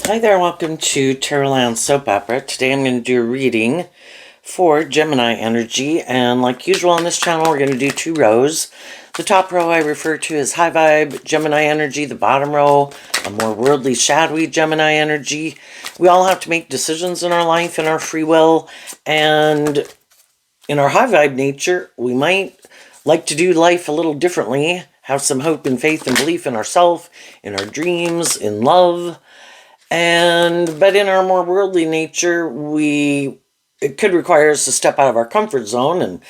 Hi there, welcome to Tarotland Soap Opera. Today I'm going to do a reading for Gemini energy, and like usual on this channel we're going to do two rows. The top row I refer to as high vibe Gemini energy, the bottom row a more worldly shadowy Gemini energy. We all have to make decisions in our life and our free will, and in our high vibe nature we might like to do life a little differently, have some hope and faith and belief in ourselves, in our dreams, in love. But in our more worldly nature, it could require us to step out of our comfort zone, and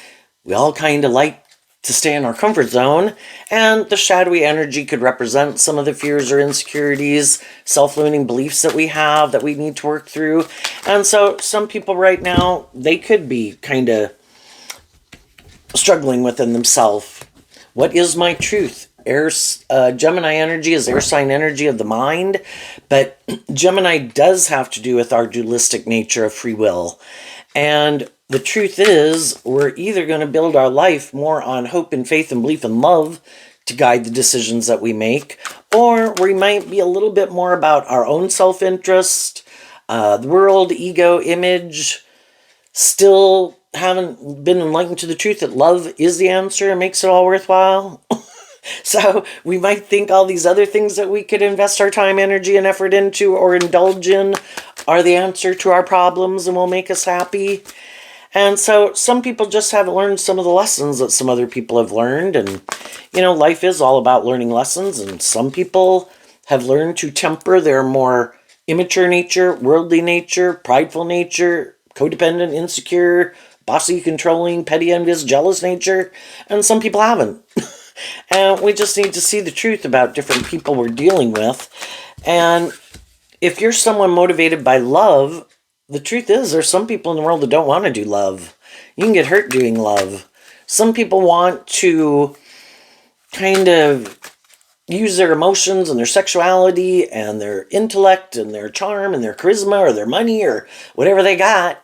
we all kind of like to stay in our comfort zone. And the shadowy energy could represent some of the fears or insecurities, self-limiting beliefs that we have that we need to work through. And so some people right now, they could be kind of struggling within themselves. What is my truth? Gemini energy is air sign energy of the mind, but Gemini does have to do with our dualistic nature of free will. And the truth is, we're either going to build our life more on hope and faith and belief and love to guide the decisions that we make, or we might be a little bit more about our own self-interest, the world, ego, image, still haven't been enlightened to the truth that love is the answer and makes it all worthwhile. So we might think all these other things that we could invest our time, energy, and effort into or indulge in are the answer to our problems and will make us happy. And so some people just haven't learned some of the lessons that some other people have learned. And, you know, life is all about learning lessons. And some people have learned to temper their more immature nature, worldly nature, prideful nature, codependent, insecure, bossy, controlling, petty, envious, jealous nature. And some people haven't. And we just need to see the truth about different people we're dealing with. And if you're someone motivated by love, the truth is there's some people in the world that don't want to do love. You can get hurt doing love. Some people want to kind of use their emotions and their sexuality and their intellect and their charm and their charisma or their money or whatever they got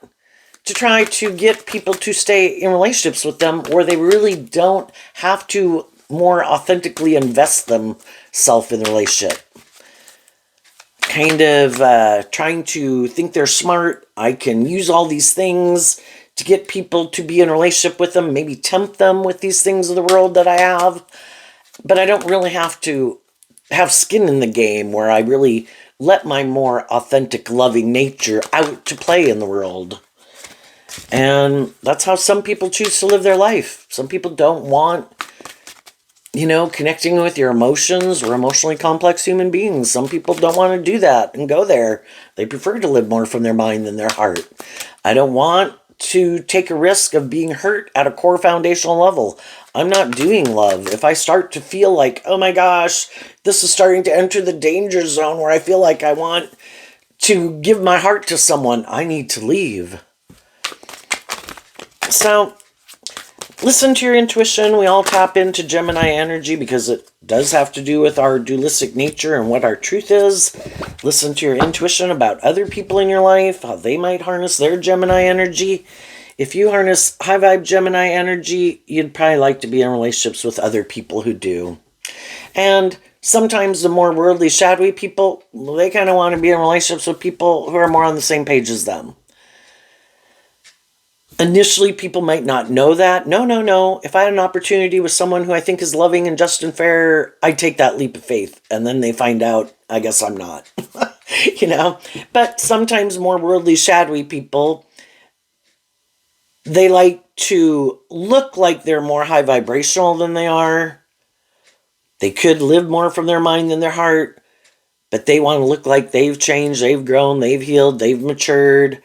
to try to get people to stay in relationships with them where they really don't have to more authentically invest themselves in the relationship. Kind of trying to think they're smart. I can use all these things to get people to be in a relationship with them, maybe tempt them with these things of the world that I have. But I don't really have to have skin in the game where I really let my more authentic, loving nature out to play in the world. And that's how some people choose to live their life. Some people don't want, you know, connecting with your emotions. We're emotionally complex human beings. Some people don't want to do that and go there. They prefer to live more from their mind than their heart. I don't want to take a risk of being hurt at a core foundational level. I'm not doing love. If I start to feel like, oh my gosh, this is starting to enter the danger zone where I feel like I want to give my heart to someone, I need to leave. So listen to your intuition. We all tap into Gemini energy because it does have to do with our dualistic nature and what our truth is. Listen to your intuition about other people in your life, how they might harness their Gemini energy. If you harness high vibe Gemini energy, you'd probably like to be in relationships with other people who do. And sometimes the more worldly, shadowy people, they kind of want to be in relationships with people who are more on the same page as them. Initially, people might not know that. No. If I had an opportunity with someone who I think is loving and just and fair, I'd take that leap of faith. And then they find out, I guess I'm not. You know? But sometimes more worldly, shadowy people, they like to look like they're more high vibrational than they are. They could live more from their mind than their heart. But they want to look like they've changed, they've grown, they've healed, they've matured.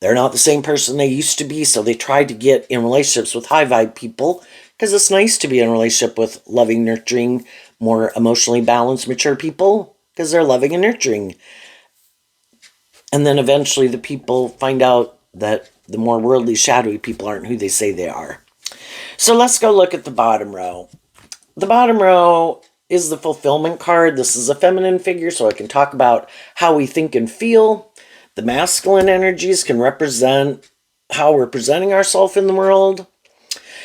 They're not the same person they used to be, so they try to get in relationships with high vibe people because it's nice to be in a relationship with loving, nurturing, more emotionally balanced, mature people because they're loving and nurturing. And then eventually the people find out that the more worldly, shadowy people aren't who they say they are. So let's go look at the bottom row. The bottom row is the fulfillment card. This is a feminine figure, so I can talk about how we think and feel. The masculine energies can represent how we're presenting ourselves in the world.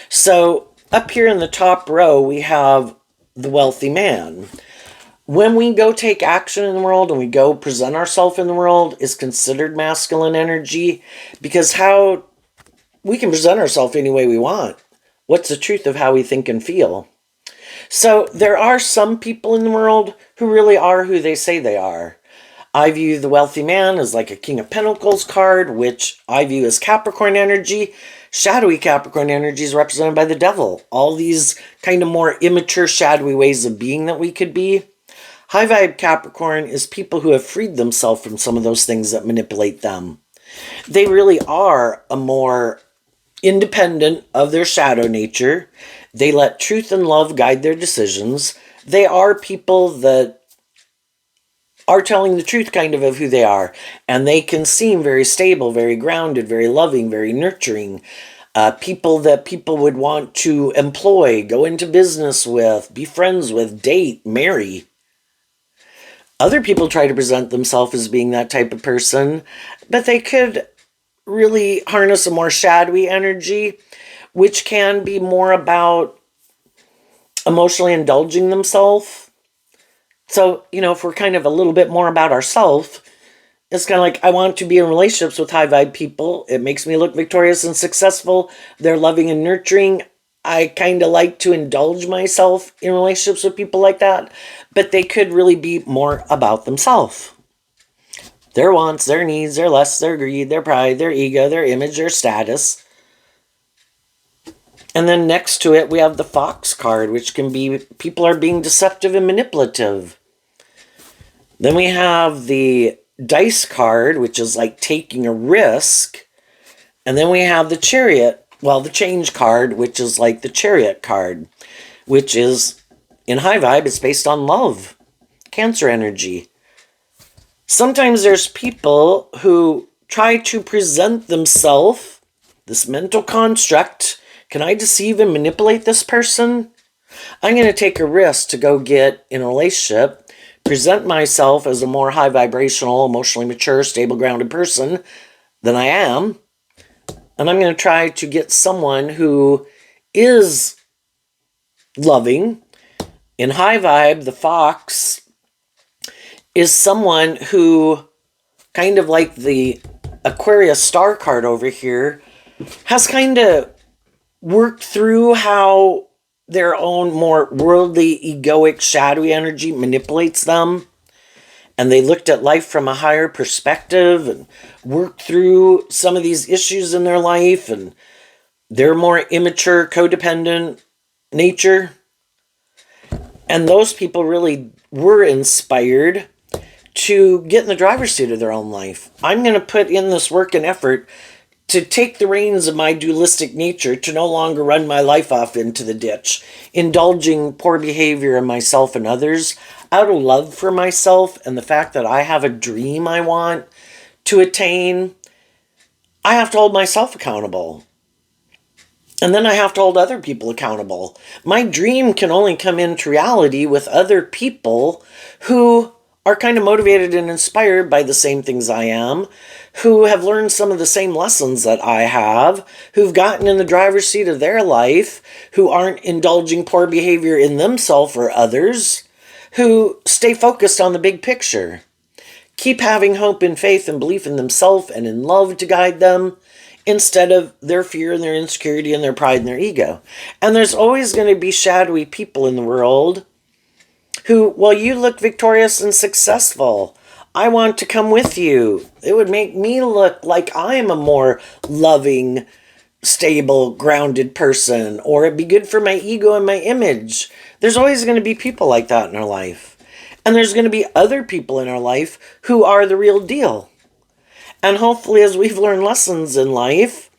So up here in the top row, we have the wealthy man. when we go take action in the world and we go present ourselves in the world is considered masculine energy, because how we can present ourselves any way we want. What's the truth of how we think and feel? So there are some people in the world who really are who they say they are. I view the wealthy man as like a King of Pentacles card, which I view as Capricorn energy. Shadowy Capricorn energy is represented by the devil. All these kind of more immature, shadowy ways of being that we could be. High vibe Capricorn is people who have freed themselves from some of those things that manipulate them. They really are a more independent of their shadow nature. They let truth and love guide their decisions. They are people that are telling the truth kind of who they are. And they can seem very stable, very grounded, very loving, very nurturing. People that people would want to employ, go into business with, be friends with, date, marry. Other people try to present themselves as being that type of person, but they could really harness a more shadowy energy, which can be more about emotionally indulging themselves. So, if we're kind of a little bit more about ourselves, it's kind of like I want to be in relationships with high vibe people. It makes me look victorious and successful. They're loving and nurturing. I kind of like to indulge myself in relationships with people like that, but they could really be more about themselves. Their wants, their needs, their lusts, their greed, their pride, their ego, their image, their status. And then next to it, we have the Fox card, which can be people are being deceptive and manipulative. Then we have the Dice card, which is like taking a risk. And then we have the Chariot, the Change card, which is like the Chariot card, which is, in high vibe, it's based on love, Cancer energy. Sometimes there's people who try to present themselves, this mental construct. Can I deceive and manipulate this person? I'm going to take a risk to go get in a relationship, present myself as a more high vibrational, emotionally mature, stable, grounded person than I am. And I'm going to try to get someone who is loving. In high vibe, the Fox is someone who, kind of like the Aquarius star card over here, has kind of worked through how their own more worldly, egoic, shadowy energy manipulates them. And they looked at life from a higher perspective and worked through some of these issues in their life and their more immature, codependent nature. And those people really were inspired to get in the driver's seat of their own life. I'm going to put in this work and effort to take the reins of my dualistic nature, to no longer run my life off into the ditch, indulging poor behavior in myself and others, out of love for myself and the fact that I have a dream I want to attain. I have to hold myself accountable. And then I have to hold other people accountable. My dream can only come into reality with other people who are kind of motivated and inspired by the same things I am, who have learned some of the same lessons that I have, who've gotten in the driver's seat of their life, who aren't indulging poor behavior in themselves or others, who stay focused on the big picture. Keep having hope and faith and belief in themselves and in love to guide them, instead of their fear and their insecurity and their pride and their ego. And there's always going to be shadowy people in the world who, well, you look victorious and successful. I want to come with you. It would make me look like I'm a more loving, stable, grounded person, or it'd be good for my ego and my image. There's always going to be people like that in our life. And there's going to be other people in our life who are the real deal. And hopefully, as we've learned lessons in life,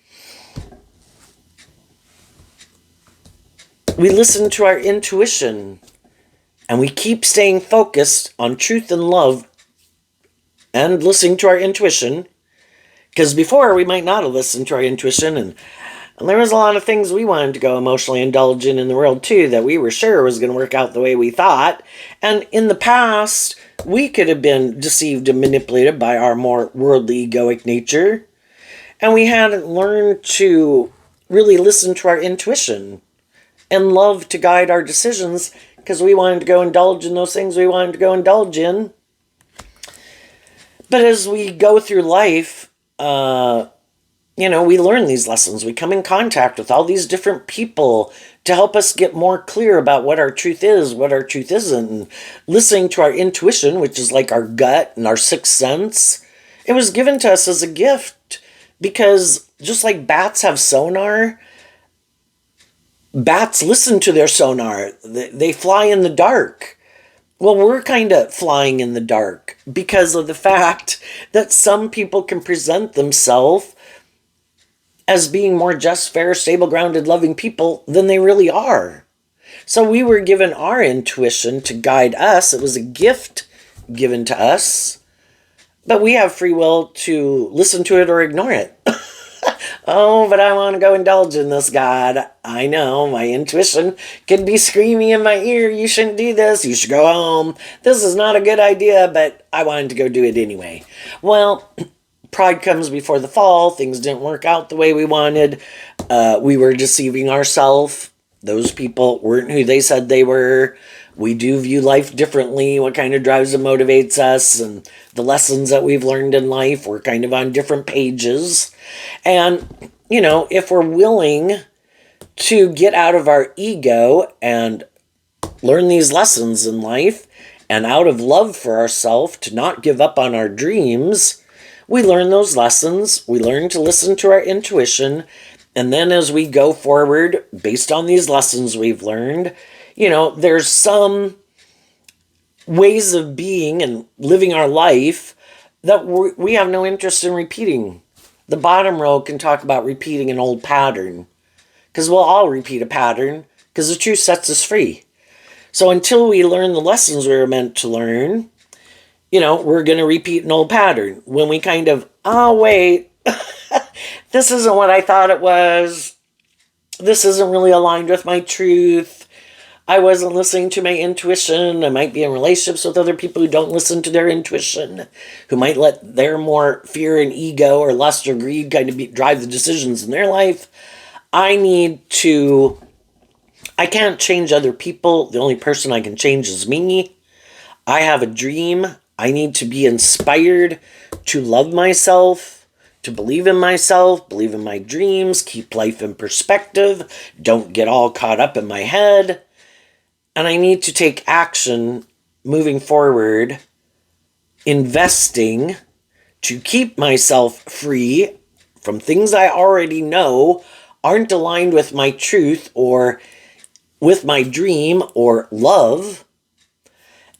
we listen to our intuition and we keep staying focused on truth and love and listening to our intuition. Because before, we might not have listened to our intuition, and there was a lot of things we wanted to go emotionally indulge in the world too that we were sure was going to work out the way we thought. And in the past, we could have been deceived and manipulated by our more worldly, egoic nature. And we hadn't learned to really listen to our intuition and love to guide our decisions, because we wanted to go indulge in those things we wanted to go indulge in. But as we go through life, we learn these lessons. We come in contact with all these different people to help us get more clear about what our truth is, what our truth isn't. And listening to our intuition, which is like our gut and our sixth sense, it was given to us as a gift, because just like bats have sonar, bats listen to their sonar. They fly in the dark. Well, we're kind of flying in the dark because of the fact that some people can present themselves as being more just, fair, stable, grounded, loving people than they really are. So we were given our intuition to guide us. It was a gift given to us, but we have free will to listen to it or ignore it. Oh, but I want to go indulge in this, God. I know, my intuition could be screaming in my ear, you shouldn't do this, you should go home. This is not a good idea, but I wanted to go do it anyway. Well, pride comes before the fall. Things didn't work out the way we wanted. We were deceiving ourselves. Those people weren't who they said they were. We do view life differently, what kind of drives and motivates us, and the lessons that we've learned in life. We're kind of on different pages. And, if we're willing to get out of our ego and learn these lessons in life, and out of love for ourselves to not give up on our dreams, we learn those lessons. We learn to listen to our intuition. And then as we go forward, based on these lessons we've learned, there's some ways of being and living our life that we have no interest in repeating. The bottom row can talk about repeating an old pattern, because we'll all repeat a pattern, because the truth sets us free. So until we learn the lessons we were meant to learn, we're going to repeat an old pattern. When we kind of, oh, wait, this isn't what I thought it was. This isn't really aligned with my truth. I wasn't listening to my intuition. I might be in relationships with other people who don't listen to their intuition, who might let their more fear and ego or lust or greed kind of drive the decisions in their life. I can't change other people. The only person I can change is me. I have a dream. I need to be inspired to love myself, to believe in myself, believe in my dreams, keep life in perspective, don't get all caught up in my head. And I need to take action moving forward, investing to keep myself free from things I already know aren't aligned with my truth or with my dream or love.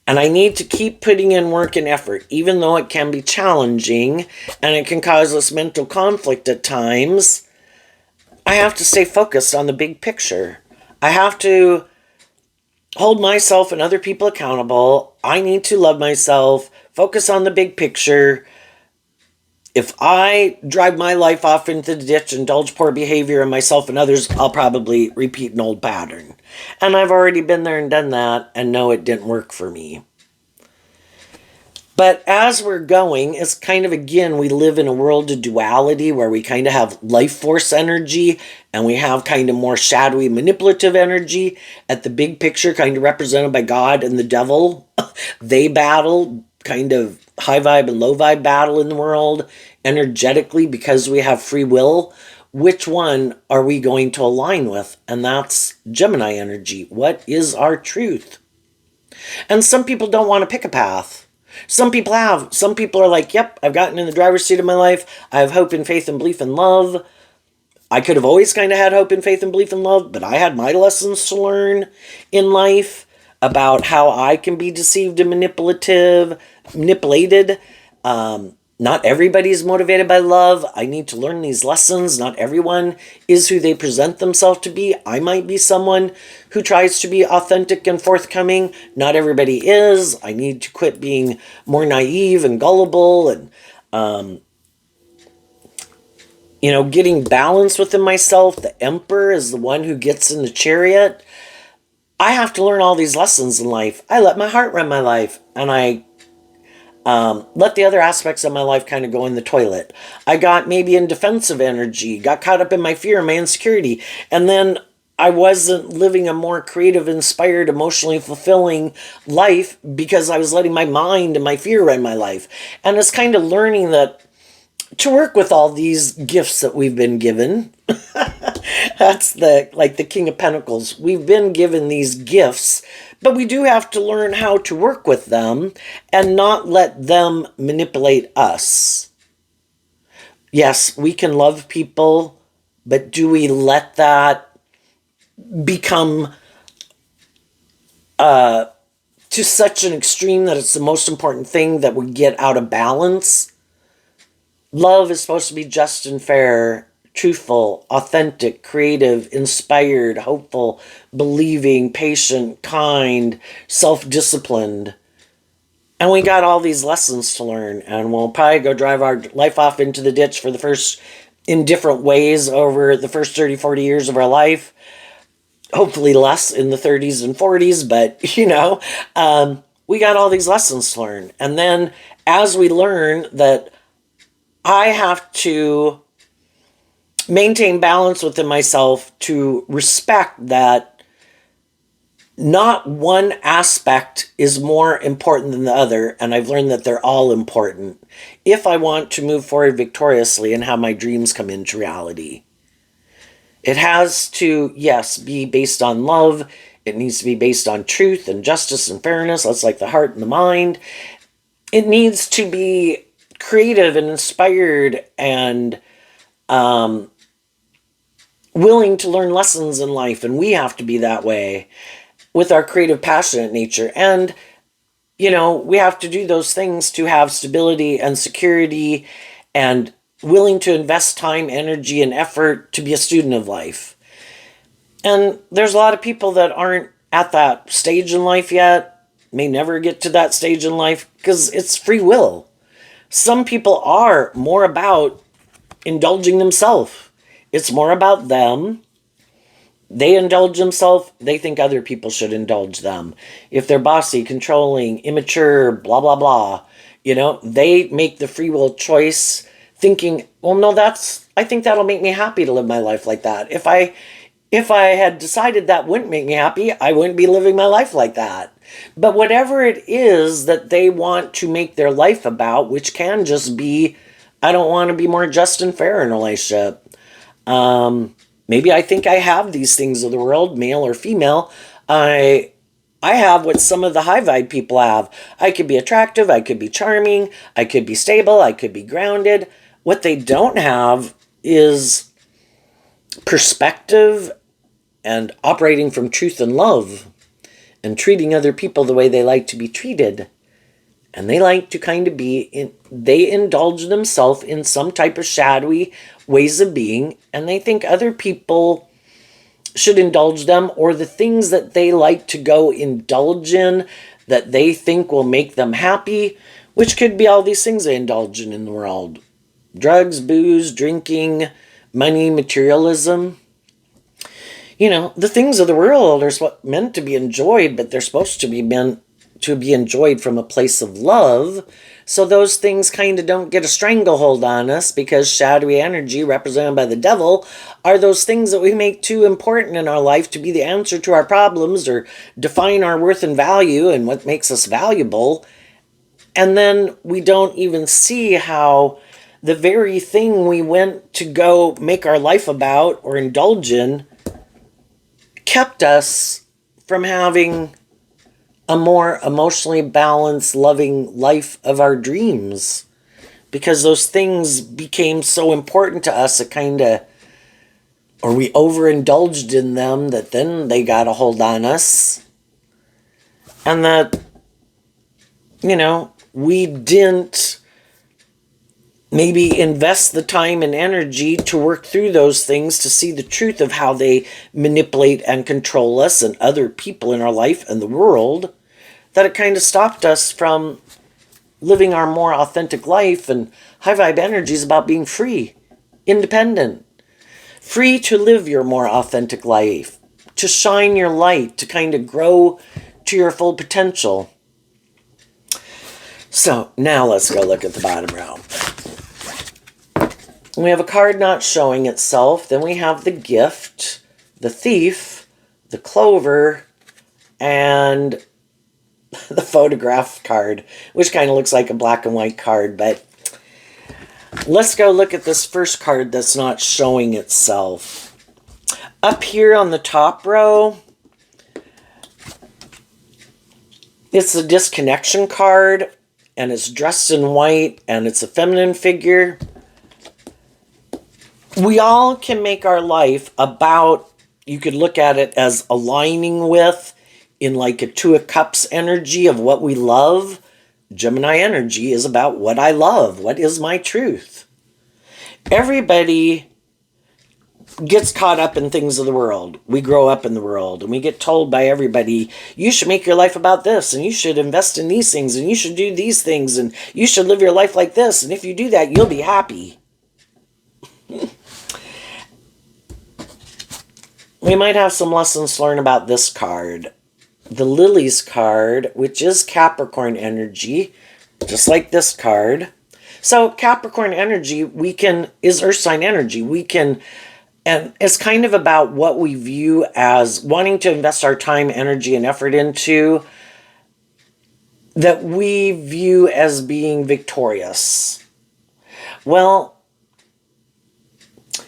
And I need to keep putting in work and effort, even though it can be challenging and it can cause us mental conflict at times. I have to stay focused on the big picture. I have to hold myself and other people accountable. I need to love myself, focus on the big picture. If I drive my life off into the ditch, indulge poor behavior in myself and others, I'll probably repeat an old pattern. And I've already been there and done that and know it didn't work for me. But as we're going, it's kind of, again, we live in a world of duality where we kind of have life force energy and we have kind of more shadowy manipulative energy at the big picture, kind of represented by God and the devil. They battle, kind of high vibe and low vibe battle in the world energetically because we have free will. Which one are we going to align with? And that's Gemini energy. What is our truth? And some people don't want to pick a path. Some people have. Some people are like, yep, I've gotten in the driver's seat of my life. I have hope and faith and belief and love. I could have always kind of had hope and faith and belief and love, but I had my lessons to learn in life about how I can be deceived and manipulated. Not everybody's motivated by love. I need to learn these lessons. Not everyone is who they present themselves to be. I might be someone who tries to be authentic and forthcoming. Not everybody is. I need to quit being more naive and gullible and, getting balance within myself. The emperor is the one who gets in the chariot. I have to learn all these lessons in life. I let my heart run my life, and I let the other aspects of my life kind of go in the toilet. I got maybe in defensive energy, got caught up in my fear and my insecurity. And then I wasn't living a more creative, inspired, emotionally fulfilling life because I was letting my mind and my fear run my life. And it's kind of learning that to work with all these gifts that we've been given. That's the King of Pentacles. We've been given these gifts, but we do have to learn how to work with them and not let them manipulate us. Yes, we can love people, but do we let that become to such an extreme that it's the most important thing that we get out of balance? Love is supposed to be just and fair, truthful, authentic, creative, inspired, hopeful, believing, patient, kind, self-disciplined. And we got all these lessons to learn, and we'll probably go drive our life off into the ditch for the first, in different ways over the first 30, 40 years of our life. Hopefully less in the 30s and 40s, but, we got all these lessons to learn. And then as we learn that I have to maintain balance within myself to respect that not one aspect is more important than the other, and I've learned that they're all important if I want to move forward victoriously and have my dreams come into reality. It has to, yes, be based on love. It needs to be based on truth and justice and fairness. That's like the heart and the mind. It needs to be creative and inspired and willing to learn lessons in life, and we have to be that way with our creative, passionate nature. And we have to do those things to have stability and security and willing to invest time, energy, and effort to be a student of life. And there's a lot of people that aren't at that stage in life yet, may never get to that stage in life because it's free will. Some people are more about indulging themselves. It's more about them. They indulge themselves. They think other people should indulge them. If they're bossy, controlling, immature, blah, blah, blah, they make the free will choice thinking, well, no, I think that'll make me happy to live my life like that. If I had decided that wouldn't make me happy, I wouldn't be living my life like that. But whatever it is that they want to make their life about, which can just be, I don't want to be more just and fair in a relationship. Maybe I think I have these things of the world, male or female. I have what some of the high vibe people have. I could be attractive, I could be charming, I could be stable, I could be grounded. What they don't have is perspective and operating from truth and love and treating other people the way they like to be treated. And they like to kind of they indulge themselves in some type of shadowy ways of being, and they think other people should indulge them, or the things that they like to go indulge in that they think will make them happy, which could be all these things they indulge in the world. Drugs, booze, drinking, money, materialism. The things of the world are meant to be enjoyed, but they're supposed to be meant to be enjoyed from a place of love. So those things kind of don't get a stranglehold on us, because shadowy energy represented by the devil are those things that we make too important in our life to be the answer to our problems or define our worth and value and what makes us valuable. And then we don't even see how the very thing we went to go make our life about or indulge in kept us from having a more emotionally balanced, loving life of our dreams. Because those things became so important to us, or we overindulged in them, that then they got a hold on us. And that, we didn't maybe invest the time and energy to work through those things to see the truth of how they manipulate and control us and other people in our life and the world, that it kind of stopped us from living our more authentic life. And high vibe energy is about being free, independent, free to live your more authentic life, to shine your light, to kind of grow to your full potential. So now let's go look at the bottom row. We have a card not showing itself. Then we have the gift. the thief, the clover, and the photograph card, which kind of looks like a black and white card. But let's go look at this first card that's not showing itself. Up here on the top row, it's a disconnection card, and it's dressed in white, and it's a feminine figure. We all can make our life about, you could look at it as aligning with, in like a Two of Cups energy of what we love. Gemini energy is about what I love. What is my truth? Everybody gets caught up in things of the world. We grow up in the world and we get told by everybody, you should make your life about this, and you should invest in these things, and you should do these things, and you should live your life like this, and if you do that, you'll be happy. We might have some lessons to learn about this card. The Lilies card, which is Capricorn energy, just like this card. So Capricorn energy, is Earth sign energy. And it's kind of about what we view as wanting to invest our time, energy, and effort into, that we view as being victorious. Well,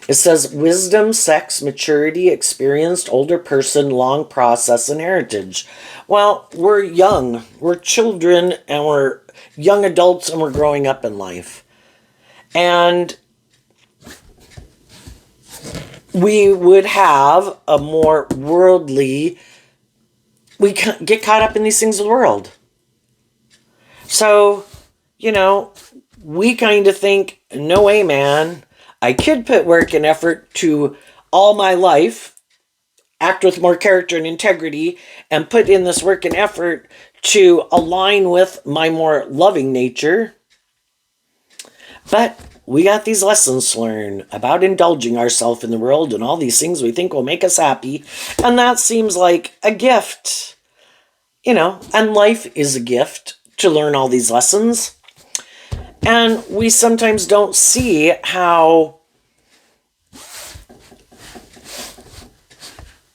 it says wisdom, sex, maturity, experienced, older person, long process, and heritage. Well, we're young, we're children, and we're young adults, and we're growing up in life. And we would have a more worldly, we get caught up in these things of the world. So, we kind of think, no way, man. I could put work and effort to all my life, act with more character and integrity, and put in this work and effort to align with my more loving nature. But we got these lessons to learn about indulging ourselves in the world and all these things we think will make us happy. And that seems like a gift, and life is a gift to learn all these lessons. And we sometimes don't see how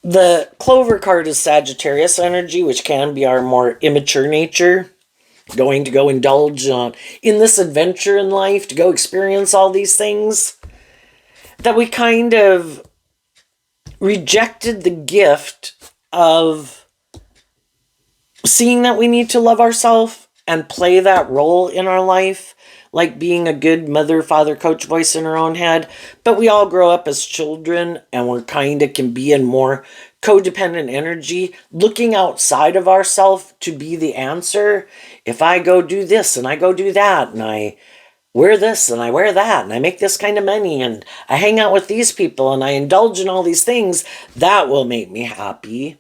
the clover card is Sagittarius energy, which can be our more immature nature, going to go indulge in this adventure in life, to go experience all these things, that we kind of rejected the gift of seeing that we need to love ourselves and play that role in our life, like being a good mother, father, coach voice in our own head. But we all grow up as children, and we're kind of can be in more codependent energy, looking outside of ourselves to be the answer. If I go do this and I go do that, and I wear this and I wear that, and I make this kind of money, and I hang out with these people, and I indulge in all these things, that will make me happy.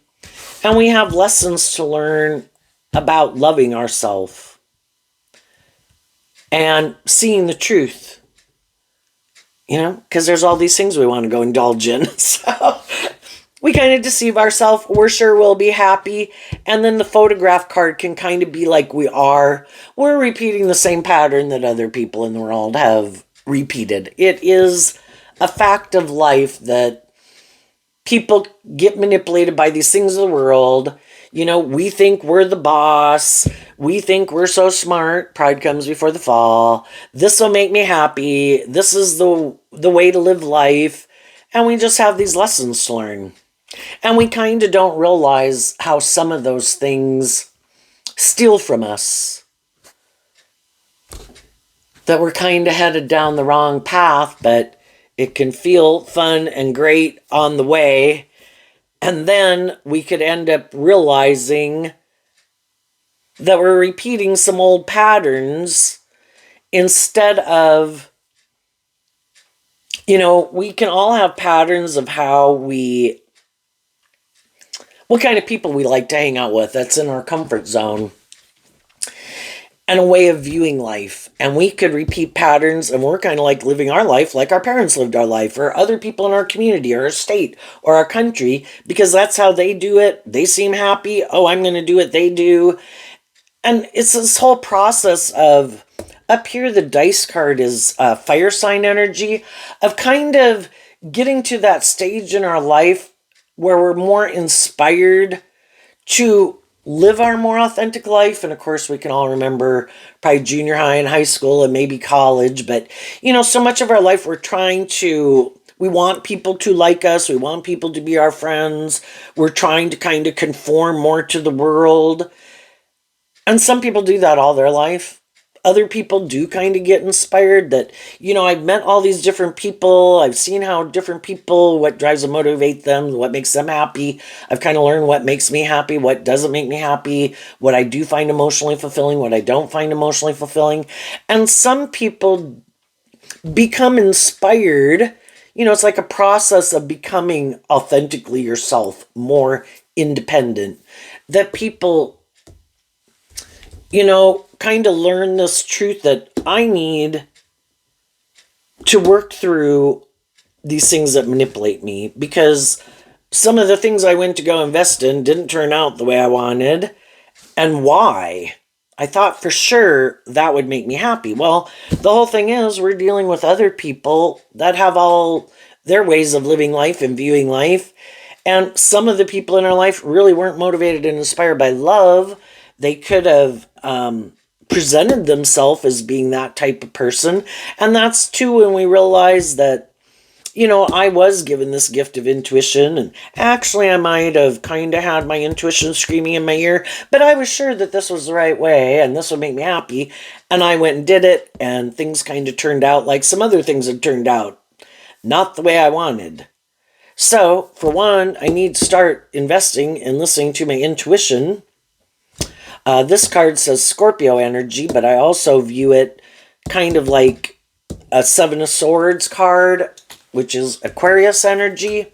And we have lessons to learn about loving ourselves and seeing the truth, because there's all these things we want to go indulge in. So we kind of deceive ourselves. We're sure we'll be happy. And then the photograph card can kind of be like we're repeating the same pattern that other people in the world have repeated. It is a fact of life that people get manipulated by these things of the world. We think we're the boss. We think we're so smart. Pride comes before the fall. This will make me happy. This is the way to live life. And we just have these lessons to learn. And we kind of don't realize how some of those things steal from us. That we're kind of headed down the wrong path, but it can feel fun and great on the way. And then we could end up realizing that we're repeating some old patterns instead of, we can all have patterns of what kind of people we like to hang out with. That's in our comfort zone. And a way of viewing life. And we could repeat patterns, and we're kind of like living our life like our parents lived our life, or other people in our community or our state or our country, because that's how they do it. They seem happy. Oh, I'm going to do what they do. And it's this whole process of, up here the dice card is fire sign energy, of kind of getting to that stage in our life where we're more inspired to live our more authentic life. And of course, we can all remember probably junior high and high school and maybe college. But, so much of our life we want people to like us. We want people to be our friends. We're trying to kind of conform more to the world. And some people do that all their life. Other people do kind of get inspired that, I've met all these different people. I've seen how different people, what drives and motivate them, what makes them happy. I've kind of learned what makes me happy, what doesn't make me happy, what I do find emotionally fulfilling, what I don't find emotionally fulfilling. And some people become inspired. It's like a process of becoming authentically yourself, more independent. That people kind of learn this truth that I need to work through these things that manipulate me, because some of the things I went to go invest in didn't turn out the way I wanted. And why? I thought for sure that would make me happy. Well, the whole thing is we're dealing with other people that have all their ways of living life and viewing life. And some of the people in our life really weren't motivated and inspired by love. They could have presented themselves as being that type of person. And that's too when we realize that, I was given this gift of intuition, and actually I might have kind of had my intuition screaming in my ear, but I was sure that this was the right way and this would make me happy. And I went and did it, and things kind of turned out like some other things had turned out. Not the way I wanted. So, for one, I need to start investing and listening to my intuition. This card says Scorpio energy, but I also view it kind of like a Seven of Swords card, which is Aquarius energy.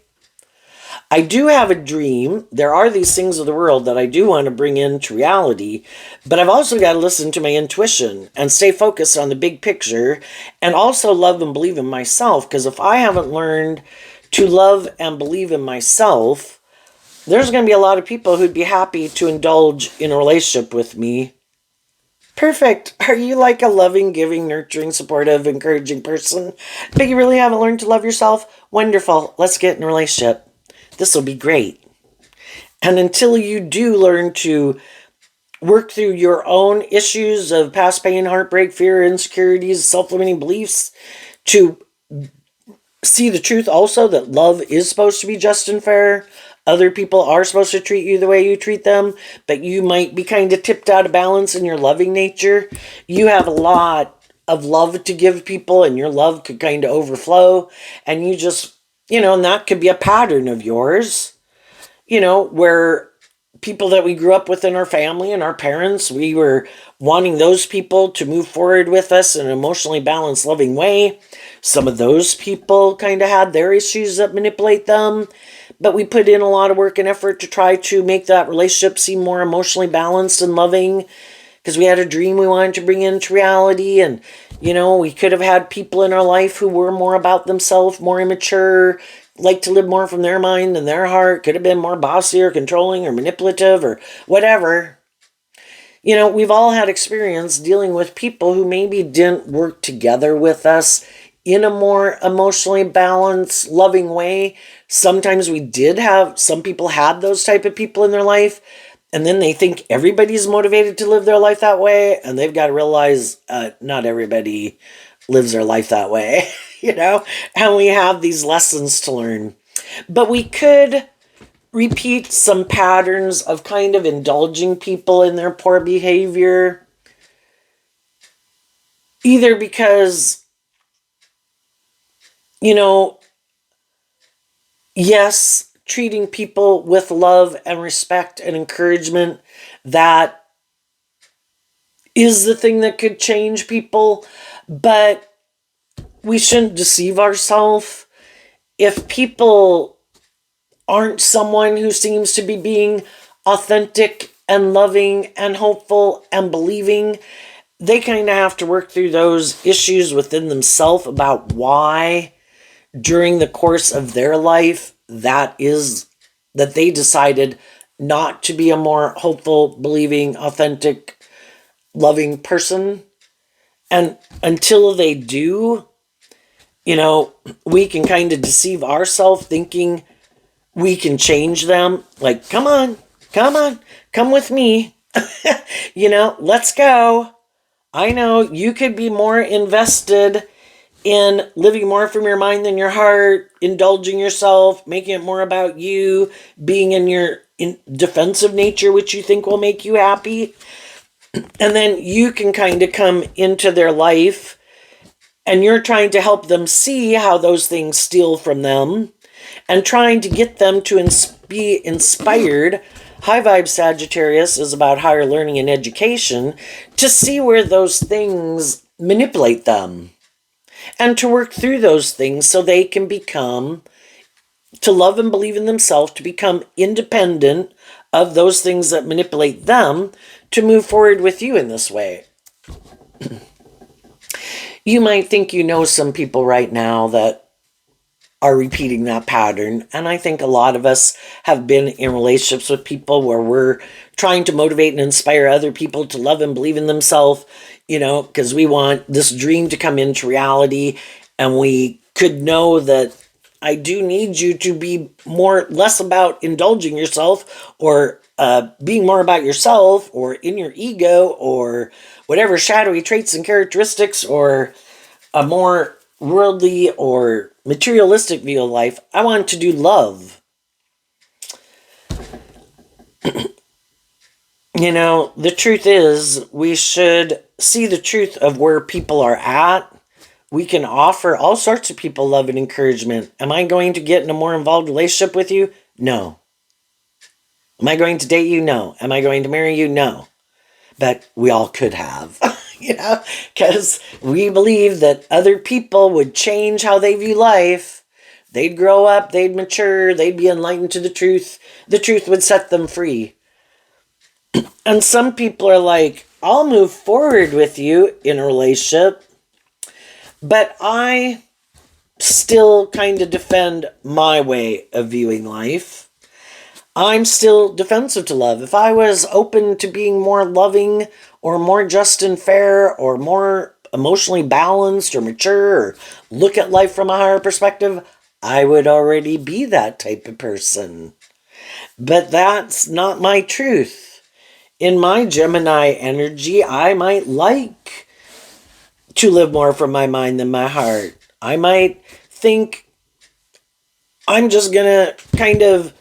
I do have a dream. There are these things of the world that I do want to bring into reality, but I've also got to listen to my intuition and stay focused on the big picture, and also love and believe in myself, because if I haven't learned to love and believe in myself, there's going to be a lot of people who'd be happy to indulge in a relationship with me. Perfect. Are you like a loving, giving, nurturing, supportive, encouraging person, but you really haven't learned to love yourself? Wonderful. Let's get in a relationship. This will be great. And until you do learn to work through your own issues of past pain, heartbreak, fear, insecurities, self-limiting beliefs, to see the truth also that love is supposed to be just and fair. Other people are supposed to treat you the way you treat them, but you might be kind of tipped out of balance in your loving nature. You have a lot of love to give people, and your love could kind of overflow, and you just, and that could be a pattern of yours, where people that we grew up with in our family and our parents, we were wanting those people to move forward with us in an emotionally balanced, loving way. Some of those people kind of had their issues that manipulate them, but we put in a lot of work and effort to try to make that relationship seem more emotionally balanced and loving, because we had a dream we wanted to bring into reality. And, we could have had people in our life who were more about themselves, more immature, like to live more from their mind than their heart, could have been more bossy or controlling or manipulative or whatever. We've all had experience dealing with people who maybe didn't work together with us in a more emotionally balanced, loving way. Sometimes some people had those type of people in their life, and then they think everybody's motivated to live their life that way, and they've got to realize not everybody lives their life that way, and we have these lessons to learn. But we could repeat some patterns of kind of indulging people in their poor behavior, either because, yes, treating people with love and respect and encouragement, that is the thing that could change people, but we shouldn't deceive ourselves. If people aren't someone who seems to be being authentic and loving and hopeful and believing, they kind of have to work through those issues within themselves about why during the course of their life that they decided not to be a more hopeful, believing, authentic, loving person. And until they do, we can kind of deceive ourselves thinking we can change them. Like, come on, come with me. Let's go. I know you could be more invested in living more from your mind than your heart, indulging yourself, making it more about you, being in your defensive nature, which you think will make you happy. And then you can kind of come into their life and you're trying to help them see how those things steal from them and trying to get them to be inspired. High vibe Sagittarius is about higher learning and education, to see where those things manipulate them and to work through those things so they can become, to love and believe in themselves, to become independent of those things that manipulate them, to move forward with you in this way. You might think you know some people right now that are repeating that pattern. And I think a lot of us have been in relationships with people where we're trying to motivate and inspire other people to love and believe in themselves, because we want this dream to come into reality. And we could know that I do need you to be less about indulging yourself or being more about yourself or in your ego or whatever shadowy traits and characteristics or a more worldly or materialistic view of life. I want to do love. The truth is, we should see the truth of where people are at. We can offer all sorts of people love and encouragement. Am I going to get in a more involved relationship with you? No. Am I going to date you? No. Am I going to marry you? No. But we all could have, because we believe that other people would change how they view life. They'd grow up, they'd mature, they'd be enlightened to the truth. The truth would set them free. And some people are like, I'll move forward with you in a relationship, but I still kind of defend my way of viewing life. I'm still defensive to love. If I was open to being more loving or more just and fair or more emotionally balanced or mature or look at life from a higher perspective, I would already be that type of person. But that's not my truth. In my Gemini energy, I might like to live more from my mind than my heart. I might think I'm just going to kind of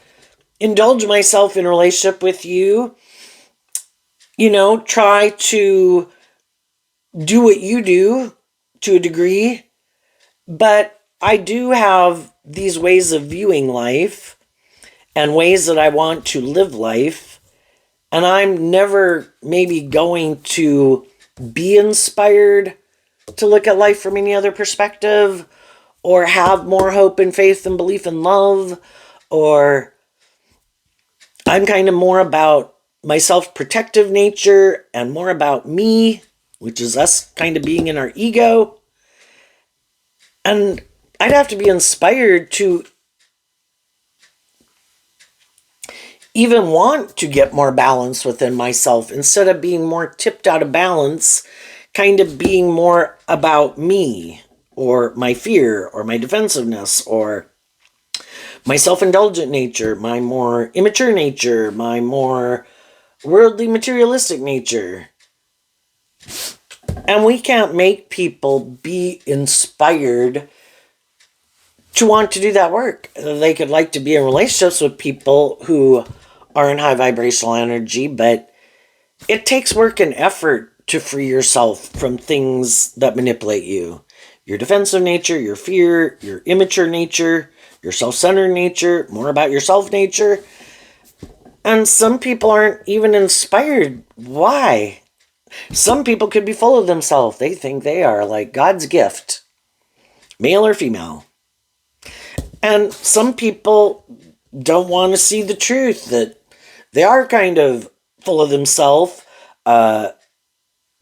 indulge myself in a relationship with you, try to do what you do to a degree, but I do have these ways of viewing life and ways that I want to live life, and I'm never maybe going to be inspired to look at life from any other perspective or have more hope and faith and belief and love, or I'm kind of more about my self-protective nature and more about me, which is us kind of being in our ego. And I'd have to be inspired to even want to get more balance within myself instead of being more tipped out of balance, kind of being more about me or my fear or my defensiveness or my self-indulgent nature, my more immature nature, my more worldly materialistic nature. And we can't make people be inspired to want to do that work. They could like to be in relationships with people who are in high vibrational energy, but it takes work and effort to free yourself from things that manipulate you. Your defensive nature, your fear, your immature nature, your self-centered nature, more about yourself nature. And some people aren't even inspired. Why? Some people could be full of themselves. They think they are like God's gift, male or female. And some people don't want to see the truth that they are kind of full of themselves.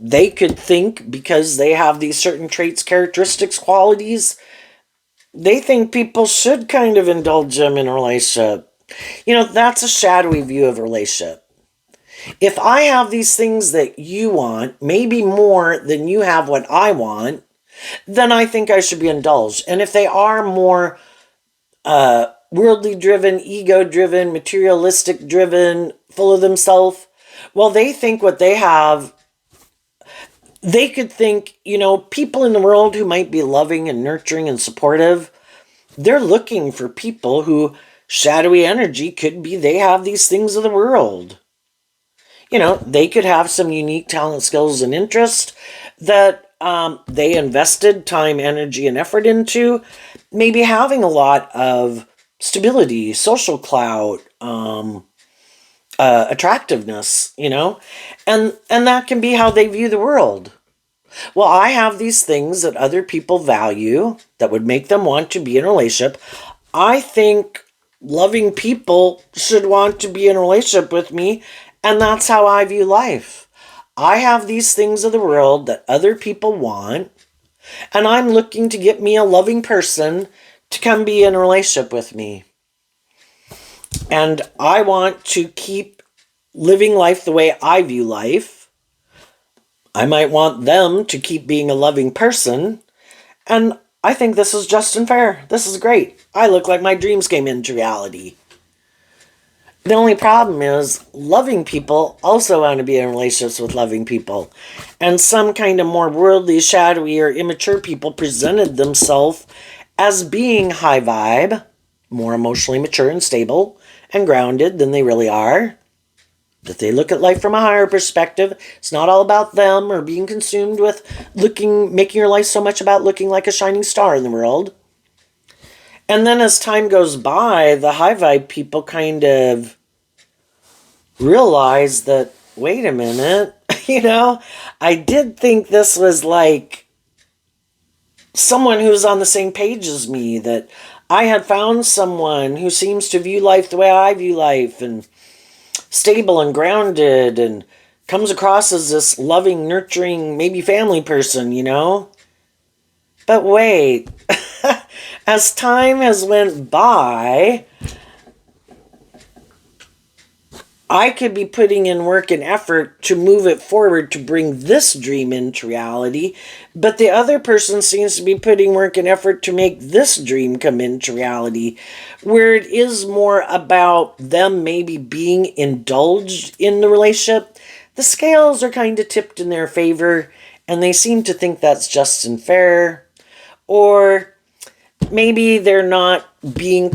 They could think because they have these certain traits, characteristics, qualities, they think people should kind of indulge them in a relationship. That's a shadowy view of a relationship. If I have these things that you want, maybe more than you have what I want, then I think I should be indulged. And if they are more worldly driven, ego driven, materialistic driven, full of themselves. Well, they think what they have, they could think, people in the world who might be loving and nurturing and supportive, they're looking for people who shadowy energy could be they have these things of the world. They could have some unique talent, skills, and interest that they invested time, energy, and effort into. Maybe having a lot of stability, social clout, attractiveness, and that can be how they view the world. Well, I have these things that other people value that would make them want to be in a relationship. I think loving people should want to be in a relationship with me, and that's how I view life. I have these things of the world that other people want, and I'm looking to get me a loving person to come be in a relationship with me. And I want to keep living life the way I view life. I might want them to keep being a loving person, and I think this is just and fair. This is great. I look like my dreams came into reality. The only problem is loving people also want to be in relationships with loving people. And some kind of more worldly, shadowy, or immature people presented themselves as being high vibe, more emotionally mature and stable and grounded than they really are. That they look at life from a higher perspective. It's not all about them or being consumed with making your life so much about looking like a shining star in the world. And then as time goes by, the high vibe people kind of realize that, wait a minute, I did think this was like someone who's on the same page as me, that I had found someone who seems to view life the way I view life, and stable and grounded, and comes across as this loving, nurturing, maybe family person, But wait, as time has went by, I could be putting in work and effort to move it forward to bring this dream into reality, but the other person seems to be putting work and effort to make this dream come into reality, where it is more about them maybe being indulged in the relationship. The scales are kind of tipped in their favor, and they seem to think that's just and fair. Or maybe they're not being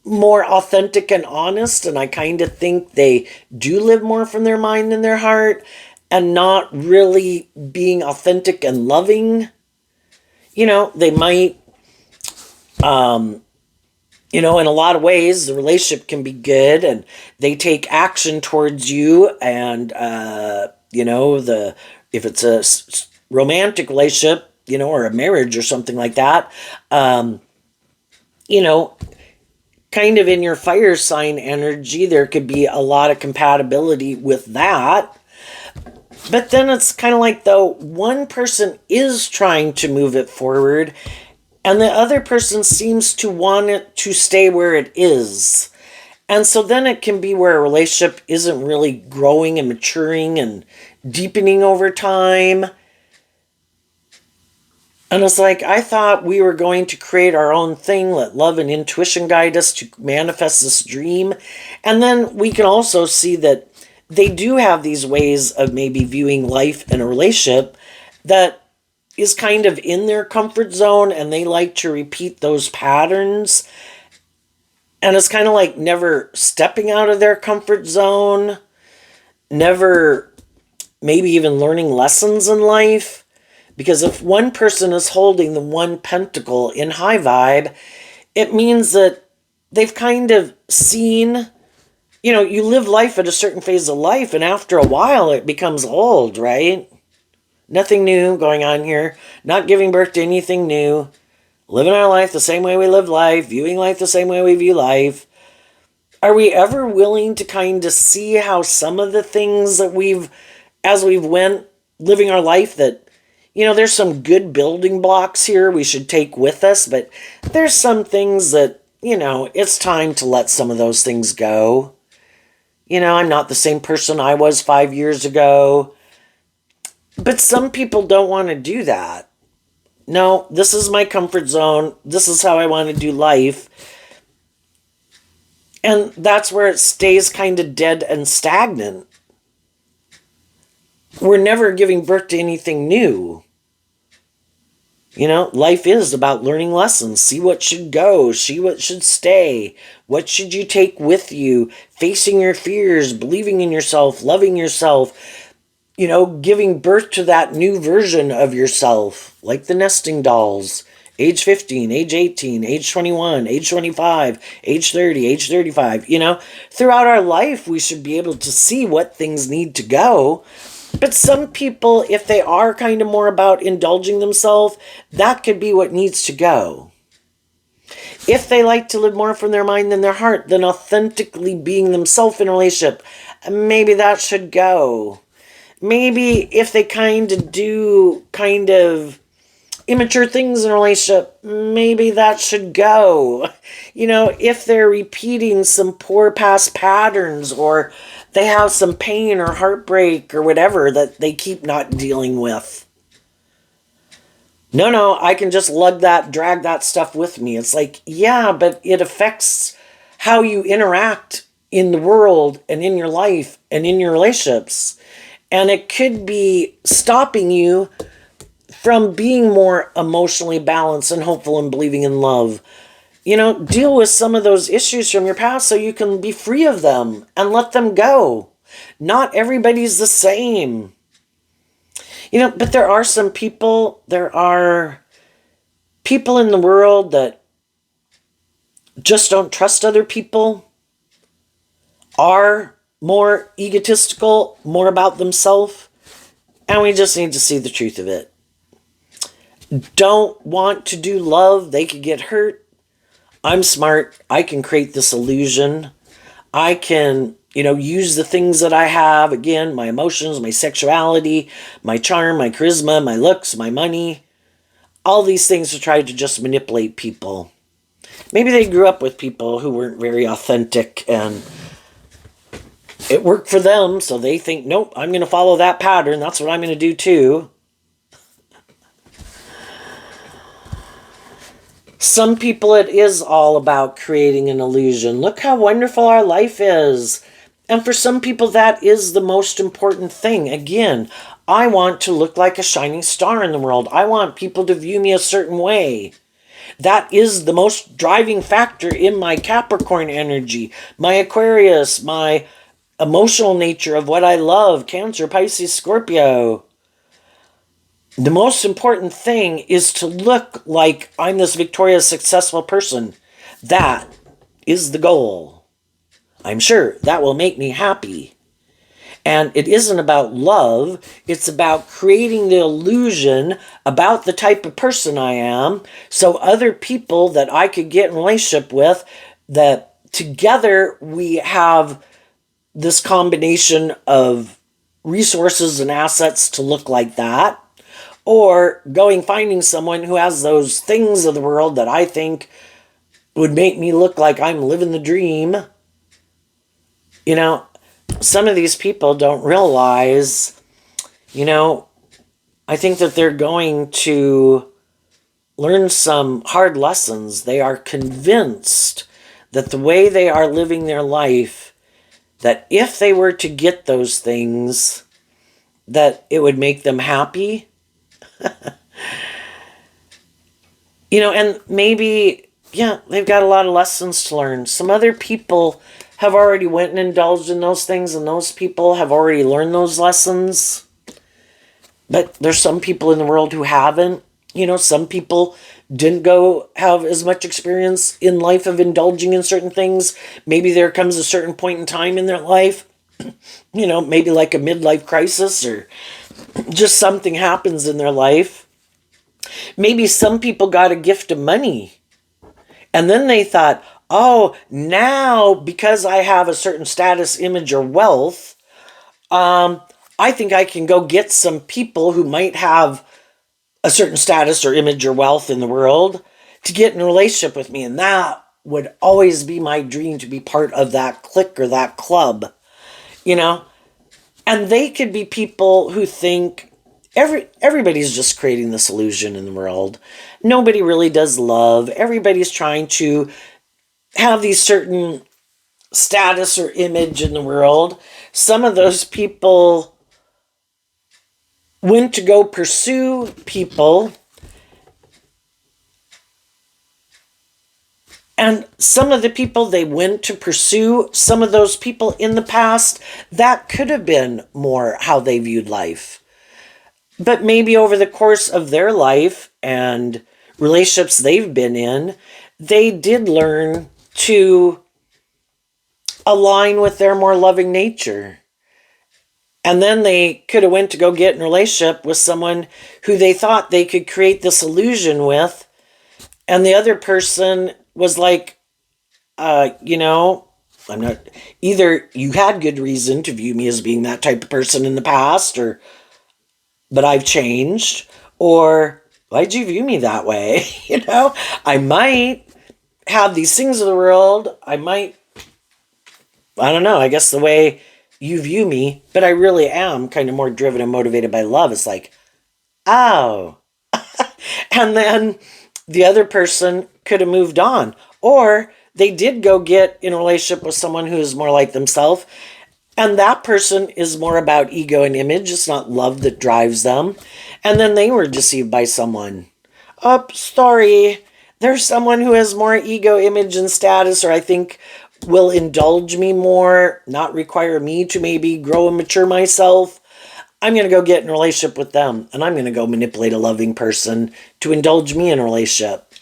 more authentic and honest, and I kind of think they do live more from their mind and their heart, and not really being authentic and loving. They might, in a lot of ways, the relationship can be good, and they take action towards you, and, if it's a romantic relationship, or a marriage or something like that, kind of in your fire sign energy, there could be a lot of compatibility with that. But then it's kind of like, though, one person is trying to move it forward, and the other person seems to want it to stay where it is. And so then it can be where a relationship isn't really growing and maturing and deepening over time. And it's like, I thought we were going to create our own thing, let love and intuition guide us to manifest this dream. And then we can also see that they do have these ways of maybe viewing life in a relationship that is kind of in their comfort zone, and they like to repeat those patterns. And it's kind of like never stepping out of their comfort zone, never maybe even learning lessons in life. Because if one person is holding the one pentacle in high vibe, it means that they've kind of seen, you live life at a certain phase of life, and after a while it becomes old, right? Nothing new going on here. Not giving birth to anything new. Living our life the same way we live life. Viewing life the same way we view life. Are we ever willing to kind of see how some of the things that as we've went living our life, that there's some good building blocks here we should take with us, but there's some things that, it's time to let some of those things go. I'm not the same person I was 5 years ago. But some people don't want to do that. No, this is my comfort zone. This is how I want to do life. And that's where it stays kind of dead and stagnant. We're never giving birth to anything new. Life is about learning lessons. See what should go, see what should stay. What should you take with you? Facing your fears, believing in yourself, loving yourself, giving birth to that new version of yourself, like the nesting dolls. Age 15, age 18, age 21, age 25, age 30, age 35. Throughout our life, we should be able to see what things need to go. But some people, if they are kind of more about indulging themselves, that could be what needs to go. If they like to live more from their mind than their heart, then authentically being themselves in a relationship, maybe that should go. Maybe if they kind of immature things in a relationship, maybe that should go. If they're repeating some poor past patterns, or they have some pain or heartbreak or whatever that they keep not dealing with. No, I can just drag that stuff with me. It's like, yeah, but it affects how you interact in the world and in your life and in your relationships. And it could be stopping you from being more emotionally balanced and hopeful and believing in love. Deal with some of those issues from your past so you can be free of them and let them go. Not everybody's the same. But there are people in the world that just don't trust other people, are more egotistical, more about themselves, and we just need to see the truth of it. Don't want to do love, they could get hurt. I'm smart. I can create this illusion. I can, use the things that I have. Again, my emotions, my sexuality, my charm, my charisma, my looks, my money. All these things to try to just manipulate people. Maybe they grew up with people who weren't very authentic and it worked for them. So they think, nope, I'm going to follow that pattern. That's what I'm going to do too. Some people, it is all about creating an illusion. Look how wonderful our life is. And for some people, that is the most important thing. Again, I want to look like a shining star in the world. I want people to view me a certain way. That is the most driving factor in my Capricorn energy, my Aquarius, my emotional nature of what I love, Cancer, Pisces, Scorpio. The most important thing is to look like I'm this victorious, successful person. That is the goal. I'm sure that will make me happy. And it isn't about love. It's about creating the illusion about the type of person I am. So other people that I could get in relationship with, that together we have this combination of resources and assets to look like that. Or finding someone who has those things of the world that I think would make me look like I'm living the dream. Some of these people don't realize, I think that they're going to learn some hard lessons. They are convinced that the way they are living their life, that if they were to get those things, that it would make them happy. And maybe, they've got a lot of lessons to learn. Some other people have already went and indulged in those things, and those people have already learned those lessons. But there's some people in the world who haven't. Some people didn't go have as much experience in life of indulging in certain things. Maybe there comes a certain point in time in their life, maybe like a midlife crisis, or just something happens in their life. Maybe some people got a gift of money, and then they thought, oh, now because I have a certain status, image, or wealth, I think I can go get some people who might have a certain status or image or wealth in the world to get in a relationship with me. And that would always be my dream, to be part of that clique or that club, And they could be people who think everybody's just creating this illusion in the world. Nobody really does love. Everybody's trying to have these certain status or image in the world. Some of those people went to go pursue people, and some of the people they went to pursue, some of those people in the past, that could have been more how they viewed life. But maybe over the course of their life and relationships they've been in, they did learn to align with their more loving nature. And then they could have went to go get in a relationship with someone who they thought they could create this illusion with. And the other person was like, I'm not, either you had good reason to view me as being that type of person in the past, but I've changed, or why'd you view me that way? I might have these things of the world. I don't know, I guess the way you view me, but I really am kind of more driven and motivated by love. It's like, oh. And then the other person could have moved on. Or they did go get in a relationship with someone who is more like themselves. And that person is more about ego and image. It's not love that drives them. And then they were deceived by someone. Oh, sorry. There's someone who has more ego, image, and status, or I think will indulge me more, not require me to maybe grow and mature myself. I'm going to go get in a relationship with them, and I'm going to go manipulate a loving person to indulge me in a relationship.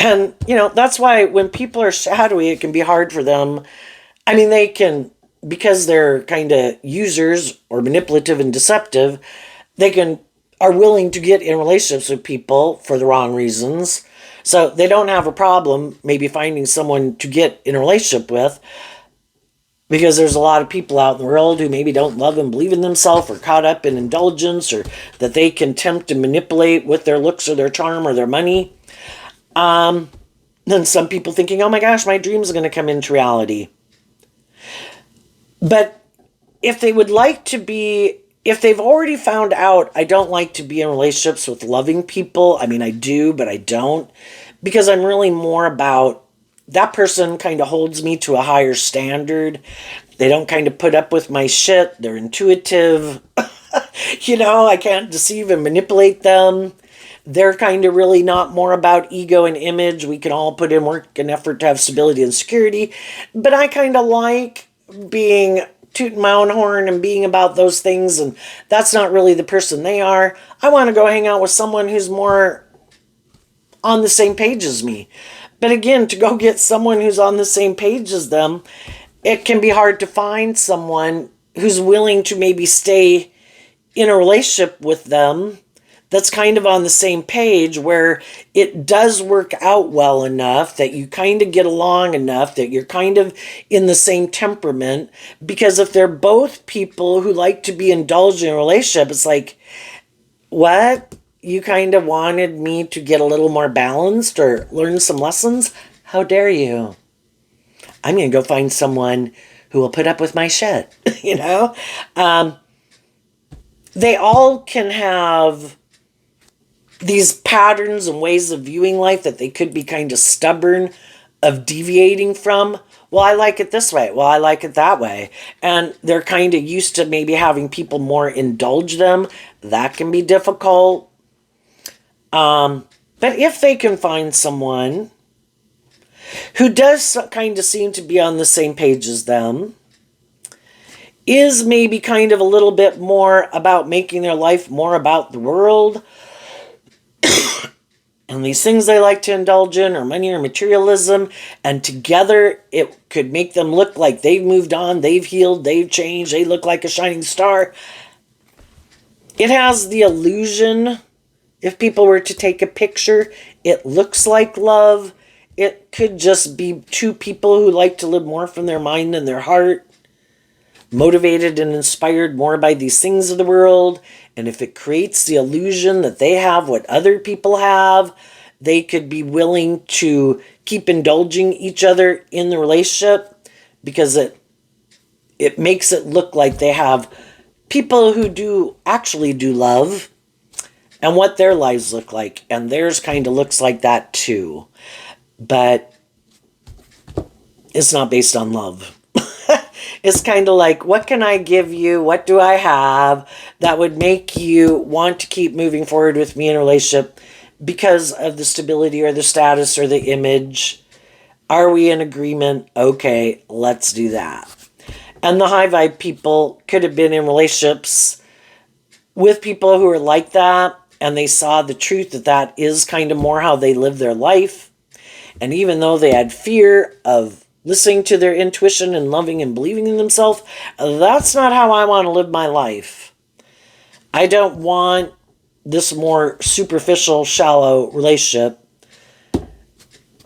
And, that's why when people are shadowy, it can be hard for them. I mean, they can, because they're kind of users or manipulative and deceptive, are willing to get in relationships with people for the wrong reasons. So they don't have a problem maybe finding someone to get in a relationship with, because there's a lot of people out in the world who maybe don't love and believe in themselves, or caught up in indulgence, or that they can tempt and manipulate with their looks or their charm or their money. Then some people thinking, oh my gosh, my dreams are going to come into reality. But if they've already found out, I don't like to be in relationships with loving people. I mean, I do, but I don't. Because I'm really more about, that person kind of holds me to a higher standard. They don't kind of put up with my shit. They're intuitive. I can't deceive and manipulate them. They're kind of really not more about ego and image. We can all put in work and effort to have stability and security. But I kind of like being tooting my own horn and being about those things, and that's not really the person they are. I want to go hang out with someone who's more on the same page as me. But again, to go get someone who's on the same page as them, it can be hard to find someone who's willing to maybe stay in a relationship with them that's kind of on the same page, where it does work out well enough that you kind of get along enough, that you're kind of in the same temperament. Because if they're both people who like to be indulged in a relationship, it's like, what? You kind of wanted me to get a little more balanced or learn some lessons? How dare you? I'm going to go find someone who will put up with my shit, They all can have these patterns and ways of viewing life that they could be kind of stubborn of deviating from. Well, I like it this way. Well, I like it that way. And they're kind of used to maybe having people more indulge them. That can be difficult. But if they can find someone who does kind of seem to be on the same page as them, is maybe kind of a little bit more about making their life more about the world, and these things they like to indulge in, or money or materialism, and together it could make them look like they've moved on, they've healed, they've changed, they look like a shining star. It has the illusion, if people were to take a picture, it looks like love. It could just be two people who like to live more from their mind and their heart, motivated and inspired more by these things of the world. And if it creates the illusion that they have what other people have, they could be willing to keep indulging each other in the relationship, because it makes it look like they have people who do actually do love and what their lives look like. And theirs kind of looks like that too. But It's not based on love. It's kind of like, what can I give you? What do I have that would make you want to keep moving forward with me in a relationship because of the stability or the status or the image? Are we in agreement? Okay, let's do that. And the high vibe people could have been in relationships with people who are like that, and they saw the truth that that is kind of more how they live their life. And even though they had fear of listening to their intuition and loving and believing in themselves, that's not how I want to live my life. I don't want this more superficial, shallow relationship.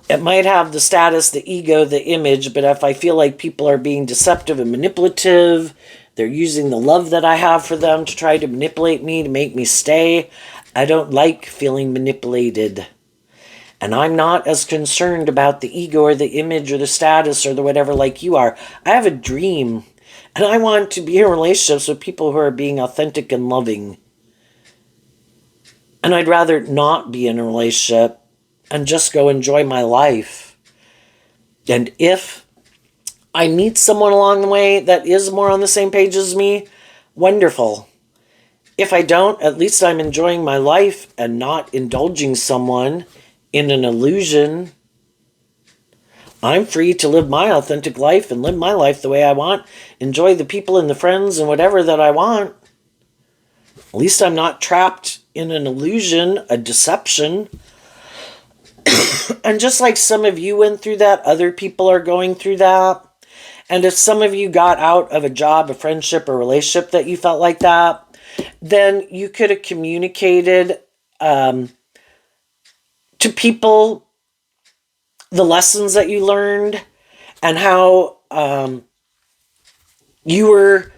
It might have the status, the ego, the image, but if I feel like people are being deceptive and manipulative, they're using the love that I have for them to try to manipulate me, to make me stay, I don't like feeling manipulated. And I'm not as concerned about the ego or the image or the status or the whatever like you are. I have a dream, and I want to be in relationships with people who are being authentic and loving. And I'd rather not be in a relationship and just go enjoy my life. And if I meet someone along the way that is more on the same page as me, wonderful. If I don't, at least I'm enjoying my life and not indulging someone in an illusion. I'm free to live my authentic life and live my life the way I want. Enjoy the people and the friends and whatever that I want. At least I'm not trapped in an illusion, a deception. And just like some of you went through that, other people are going through that. And if some of you got out of a job, a friendship, or relationship that you felt like that, then you could have communicated to people the lessons that you learned and how you were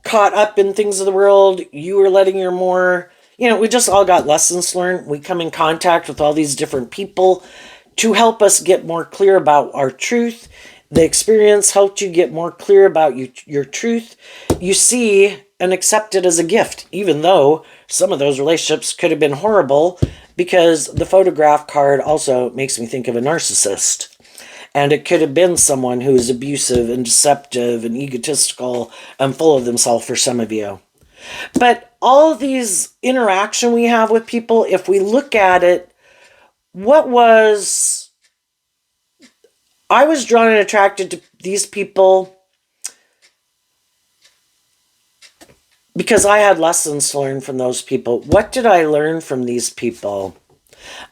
caught up in things of the world. You were letting your more, we just all got lessons learned. We come in contact with all these different people to help us get more clear about our truth. The experience helped you get more clear about your truth. You see and accept it as a gift, even though some of those relationships could have been horrible, because the photograph card also makes me think of a narcissist. And it could have been someone who is abusive and deceptive and egotistical and full of themselves for some of you. But all these interaction we have with people, if we look at it, I was drawn and attracted to these people because I had lessons to learn from those people. What did I learn from these people?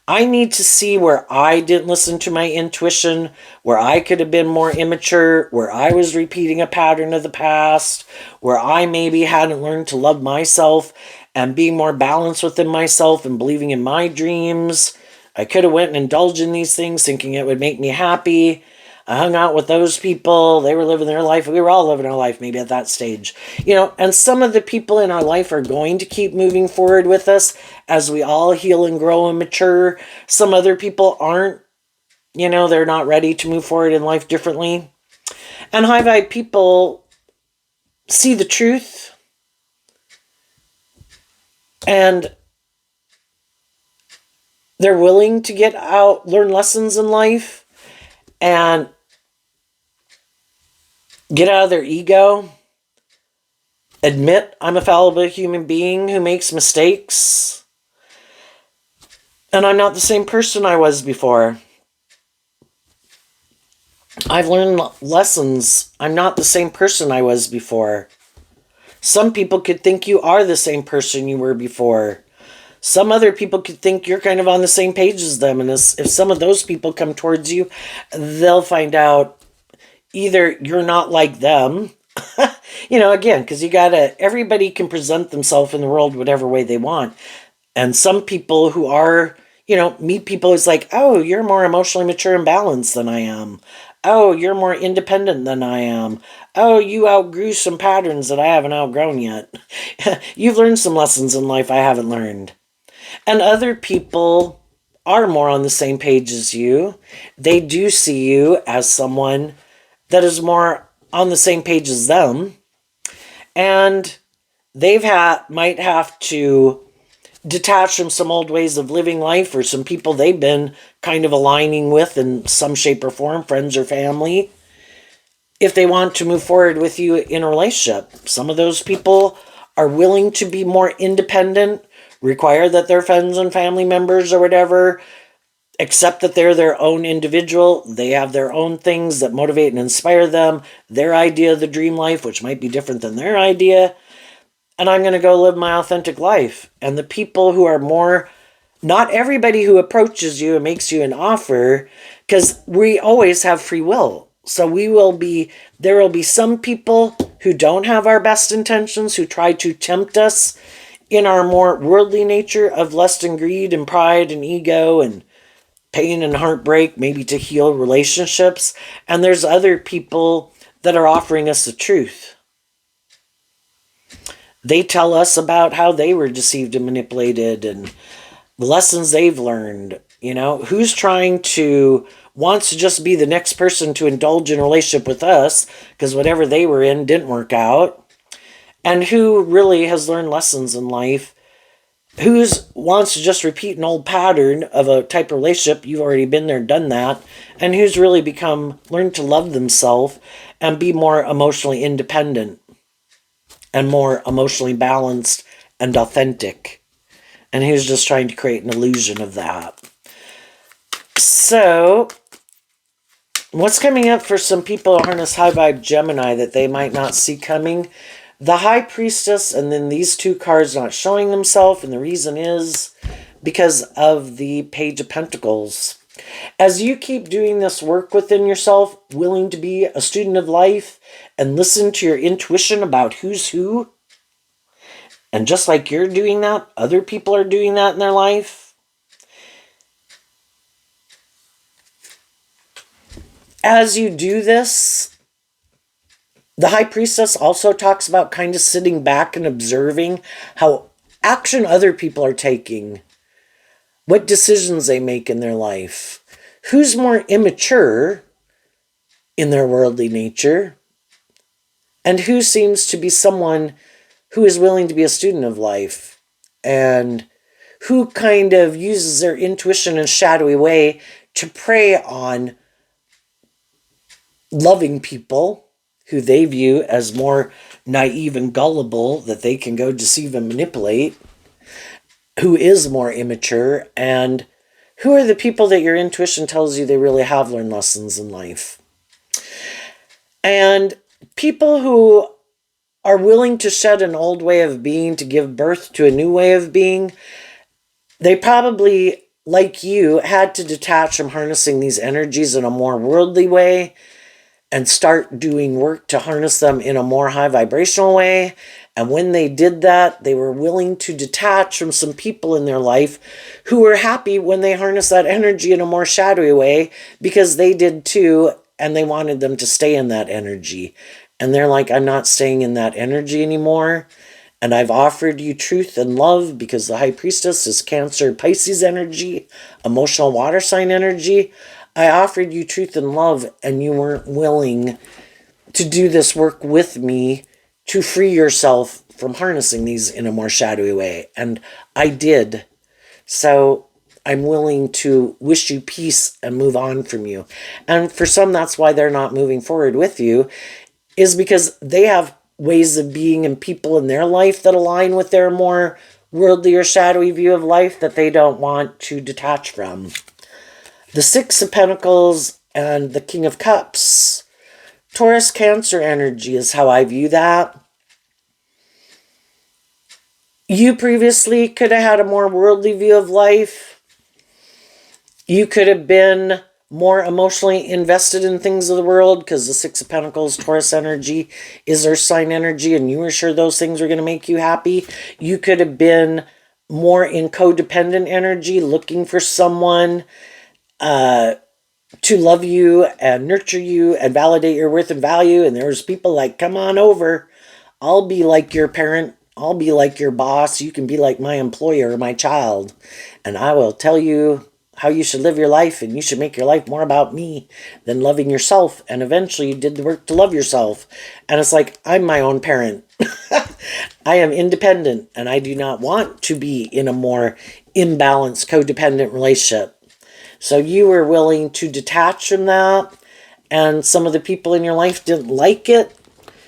I need to see where I didn't listen to my intuition, where I could have been more immature, where I was repeating a pattern of the past, where I maybe hadn't learned to love myself and be more balanced within myself and believing in my dreams. I could have went and indulged in these things thinking it would make me happy. I hung out with those people. They were living their life. We were all living our life maybe at that stage. And some of the people in our life are going to keep moving forward with us as we all heal and grow and mature. Some other people aren't. They're not ready to move forward in life differently. And high vibe people see the truth and they're willing to get out, learn lessons in life, and get out of their ego. Admit I'm a fallible human being who makes mistakes. And I'm not the same person I was before. I've learned lessons. I'm not the same person I was before. Some people could think you are the same person you were before. Some other people could think you're kind of on the same page as them. And if some of those people come towards you, they'll find out either you're not like them, again, because everybody can present themselves in the world whatever way they want. And some people who are, meet people is like, oh, you're more emotionally mature and balanced than I am. Oh, you're more independent than I am. Oh, you outgrew some patterns that I haven't outgrown yet. You've learned some lessons in life I haven't learned. And other people are more on the same page as you. They do see you as someone that is more on the same page as them. And might have to detach from some old ways of living life or some people they've been kind of aligning with in some shape or form, friends or family. if they want to move forward with you in a relationship. Some of those people are willing to be more independent, require that their friends and family members or whatever accept that they're their own individual. They have their own things that motivate and inspire them, their idea of the dream life, which might be different than their idea. And I'm going to go live my authentic life. And the people who are more, not everybody who approaches you and makes you an offer, because we always have free will. So there will be some people who don't have our best intentions, who try to tempt us in our more worldly nature of lust and greed and pride and ego and pain and heartbreak, maybe to heal relationships. And there's other people that are offering us the truth. They tell us about how they were deceived and manipulated and the lessons they've learned. Who's wants to just be the next person to indulge in a relationship with us because whatever they were in didn't work out. And who really has learned lessons in life. Who wants to just repeat an old pattern of a type of relationship, you've already been there, done that, and who's really learned to love themselves and be more emotionally independent and more emotionally balanced and authentic, and who's just trying to create an illusion of that. So, what's coming up for some people who harness high vibe Gemini that they might not see coming? The High Priestess, and then these two cards not showing themselves, and the reason is because of the Page of Pentacles. As you keep doing this work within yourself, willing to be a student of life and listen to your intuition about who's who, and just like you're doing that, other people are doing that in their life. As you do this, the High Priestess also talks about kind of sitting back and observing how action other people are taking, what decisions they make in their life, who's more immature in their worldly nature, and who seems to be someone who is willing to be a student of life, and who kind of uses their intuition in a shadowy way to prey on loving people who they view as more naive and gullible, that they can go deceive and manipulate, who is more immature, and who are the people that your intuition tells you they really have learned lessons in life. And people who are willing to shed an old way of being to give birth to a new way of being, they probably, like you, had to detach from harnessing these energies in a more worldly way and start doing work to harness them in a more high vibrational way. And when they did that, they were willing to detach from some people in their life who were happy when they harnessed that energy in a more shadowy way, because they did too, and they wanted them to stay in that energy. And they're like, I'm not staying in that energy anymore. And I've offered you truth and love, because the High Priestess is Cancer, Pisces energy, emotional water sign energy. I offered you truth and love, and you weren't willing to do this work with me to free yourself from harnessing these in a more shadowy way. And I did. So I'm willing to wish you peace and move on from you. And for some, that's why they're not moving forward with you, is because they have ways of being and people in their life that align with their more worldly or shadowy view of life that they don't want to detach from. The Six of Pentacles and the King of Cups. Taurus Cancer energy is how I view that. You previously could have had a more worldly view of life. You could have been more emotionally invested in things of the world, because the Six of Pentacles, Taurus energy, is Earth sign energy, and you were sure those things were going to make you happy. You could have been more in codependent energy, looking for someone to love you and nurture you and validate your worth and value. And there was people like, come on over. I'll be like your parent. I'll be like your boss. You can be like my employer or my child. And I will tell you how you should live your life, and you should make your life more about me than loving yourself. And eventually you did the work to love yourself. And it's like, I'm my own parent. I am independent, and I do not want to be in a more imbalanced, codependent relationship. So you were willing to detach from that and some of the people in your life didn't like it.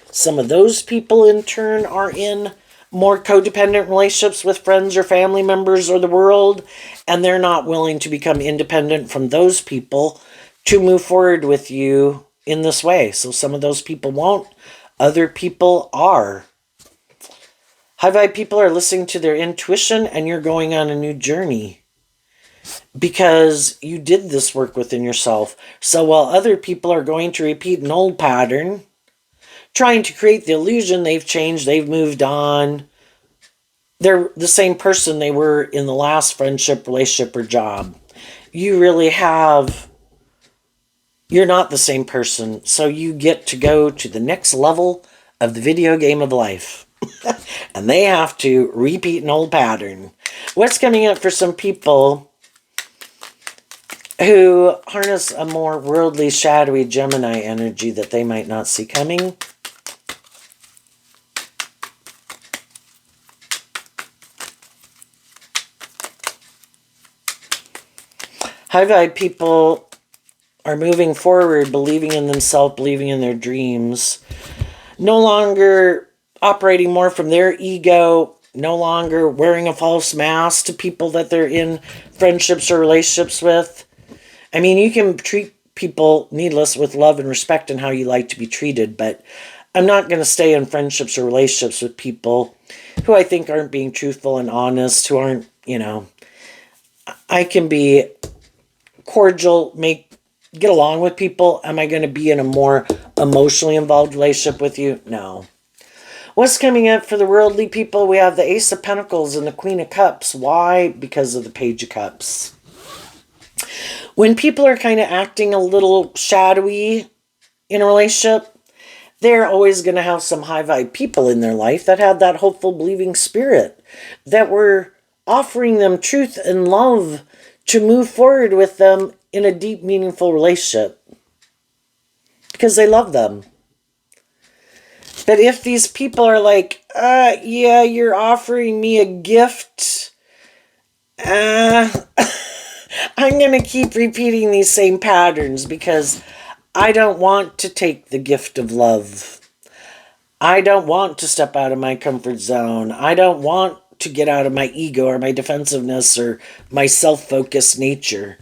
Some of those people in turn are in more codependent relationships with friends or family members or the world, and they're not willing to become independent from those people to move forward with you in this way. So some of those people won't, other people are. High vibe people are listening to their intuition, and you're going on a new journey because you did this work within yourself. So while other people are going to repeat an old pattern, trying to create the illusion they've changed, they've moved on, they're the same person they were in the last friendship, relationship, or job. You're not the same person, so you get to go to the next level of the video game of life. And they have to repeat an old pattern. What's coming up for some people who harness a more worldly, shadowy Gemini energy that they might not see coming? High vibe people are moving forward, believing in themselves, believing in their dreams. No longer operating more from their ego, no longer wearing a false mask to people that they're in friendships or relationships with. I mean, you can treat people needless with love and respect and how you like to be treated, but I'm not going to stay in friendships or relationships with people who I think aren't being truthful and honest, who aren't, I can be cordial, get along with people. Am I going to be in a more emotionally involved relationship with you? No. What's coming up for the worldly people? We have the Ace of Pentacles and the Queen of Cups. Why? Because of the Page of Cups. When people are kind of acting a little shadowy in a relationship, they're always going to have some high vibe people in their life that had that hopeful, believing spirit, that were offering them truth and love to move forward with them in a deep, meaningful relationship because they love them. But if these people are like, yeah, you're offering me a gift, I'm going to keep repeating these same patterns because I don't want to take the gift of love. I don't want to step out of my comfort zone. I don't want to get out of my ego or my defensiveness or my self-focused nature.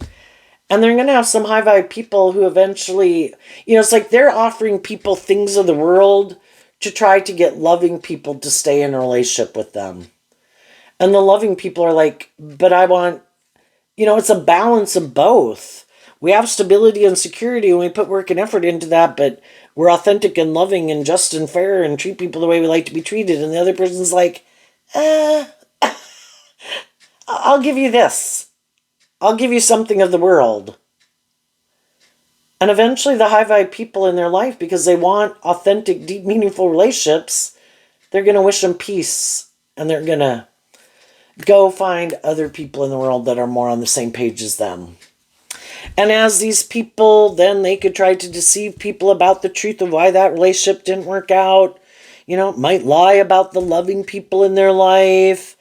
And they're going to have some high vibe people who eventually, it's like they're offering people things of the world to try to get loving people to stay in a relationship with them. And the loving people are like, but I want, it's a balance of both. We have stability and security and we put work and effort into that, but we're authentic and loving and just and fair and treat people the way we like to be treated. And the other person's like, I'll give you this. I'll give you something of the world. And eventually the high vibe people in their life, because they want authentic, deep, meaningful relationships, they're going to wish them peace. And they're going to go find other people in the world that are more on the same page as them. And as these people, then they could try to deceive people about the truth of why that relationship didn't work out. Might lie about the loving people in their life.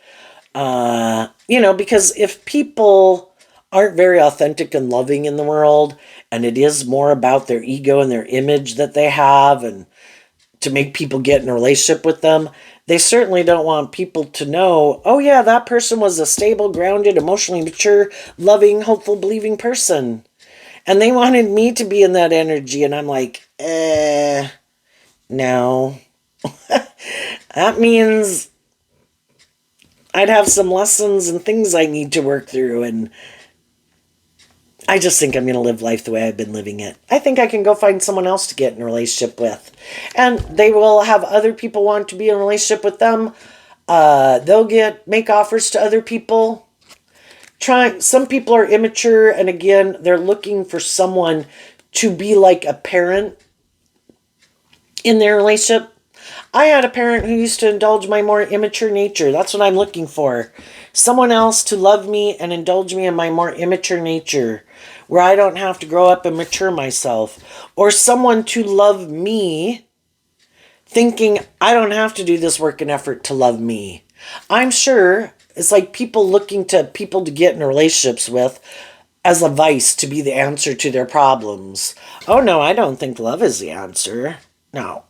Because if people aren't very authentic and loving in the world, and it is more about their ego and their image that they have, and to make people get in a relationship with them, they certainly don't want people to know, oh yeah, that person was a stable, grounded, emotionally mature, loving, hopeful, believing person. And they wanted me to be in that energy, and I'm like, no. That means I'd have some lessons and things I need to work through, and I just think I'm going to live life the way I've been living it. I think I can go find someone else to get in a relationship with. And they will have other people want to be in a relationship with them. They'll make offers to other people. Some people are immature, and again, they're looking for someone to be like a parent in their relationship. I had a parent who used to indulge my more immature nature. That's what I'm looking for. Someone else to love me and indulge me in my more immature nature, where I don't have to grow up and mature myself. Or someone to love me, thinking I don't have to do this work and effort to love me. I'm sure it's like people looking to people to get in relationships with. as a vice to be the answer to their problems. Oh no, I don't think love is the answer. No.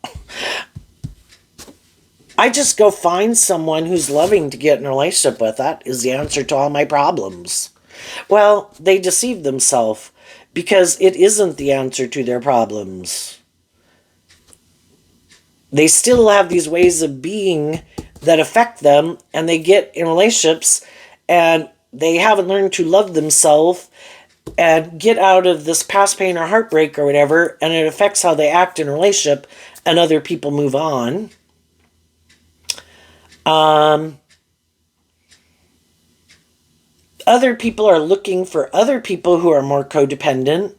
I just go find someone who's loving to get in a relationship with. That is the answer to all my problems. Well, they deceive themselves because it isn't the answer to their problems. They still have these ways of being that affect them, and they get in relationships and they haven't learned to love themselves and get out of this past pain or heartbreak or whatever, and it affects how they act in a relationship, and other people move on. Other people are looking for other people who are more codependent,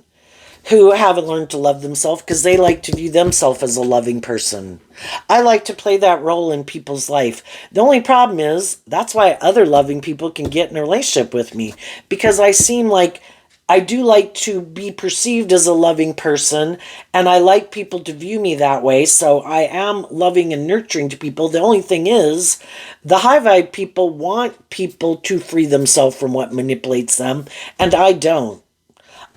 who haven't learned to love themselves because they like to view themselves as a loving person. I like to play that role in people's life. The only problem is that's why other loving people can get in a relationship with me, because I seem like I do like to be perceived as a loving person, and I like people to view me that way, so I am loving and nurturing to people. The only thing is, the high vibe people want people to free themselves from what manipulates them, and I don't.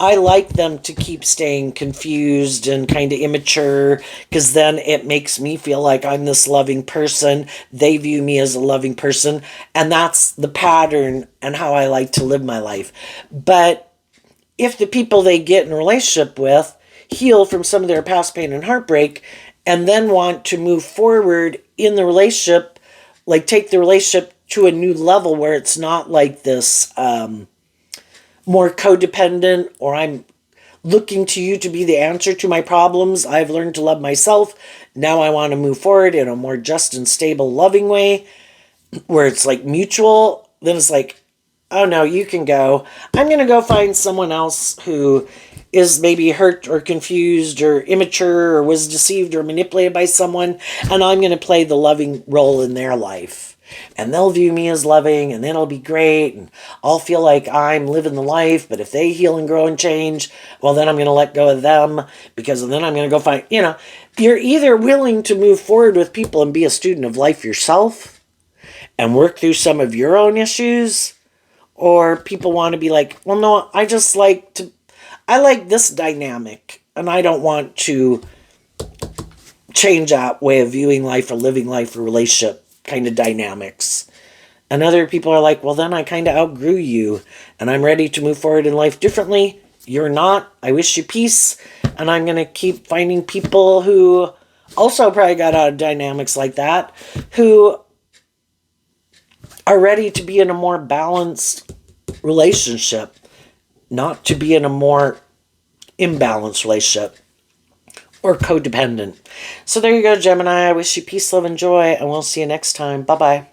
I like them to keep staying confused and kind of immature, because then it makes me feel like I'm this loving person. They view me as a loving person, and that's the pattern and how I like to live my life. But if the people they get in a relationship with heal from some of their past pain and heartbreak and then want to move forward in the relationship, like take the relationship to a new level where it's not like this more codependent, or I'm looking to you to be the answer to my problems. I've learned to love myself. Now I want to move forward in a more just and stable, loving way where it's like mutual. Then it's like, oh no, you can go. I'm going to go find someone else who is maybe hurt or confused or immature or was deceived or manipulated by someone, and I'm going to play the loving role in their life. And they'll view me as loving, and then it'll be great, and I'll feel like I'm living the life. But if they heal and grow and change, well, then I'm going to let go of them, because then I'm going to go find, you're either willing to move forward with people and be a student of life yourself and work through some of your own issues, or people want to be like, well, no, I like this dynamic, and I don't want to change that way of viewing life or living life or relationship kind of dynamics. And other people are like, well, then I kind of outgrew you, and I'm ready to move forward in life differently. You're not. I wish you peace, and I'm going to keep finding people who also probably got out of dynamics like that, who are ready to be in a more balanced relationship, not to be in a more imbalanced relationship or codependent. So there you go, Gemini. I wish you peace, love, and joy, and we'll see you next time. Bye-bye.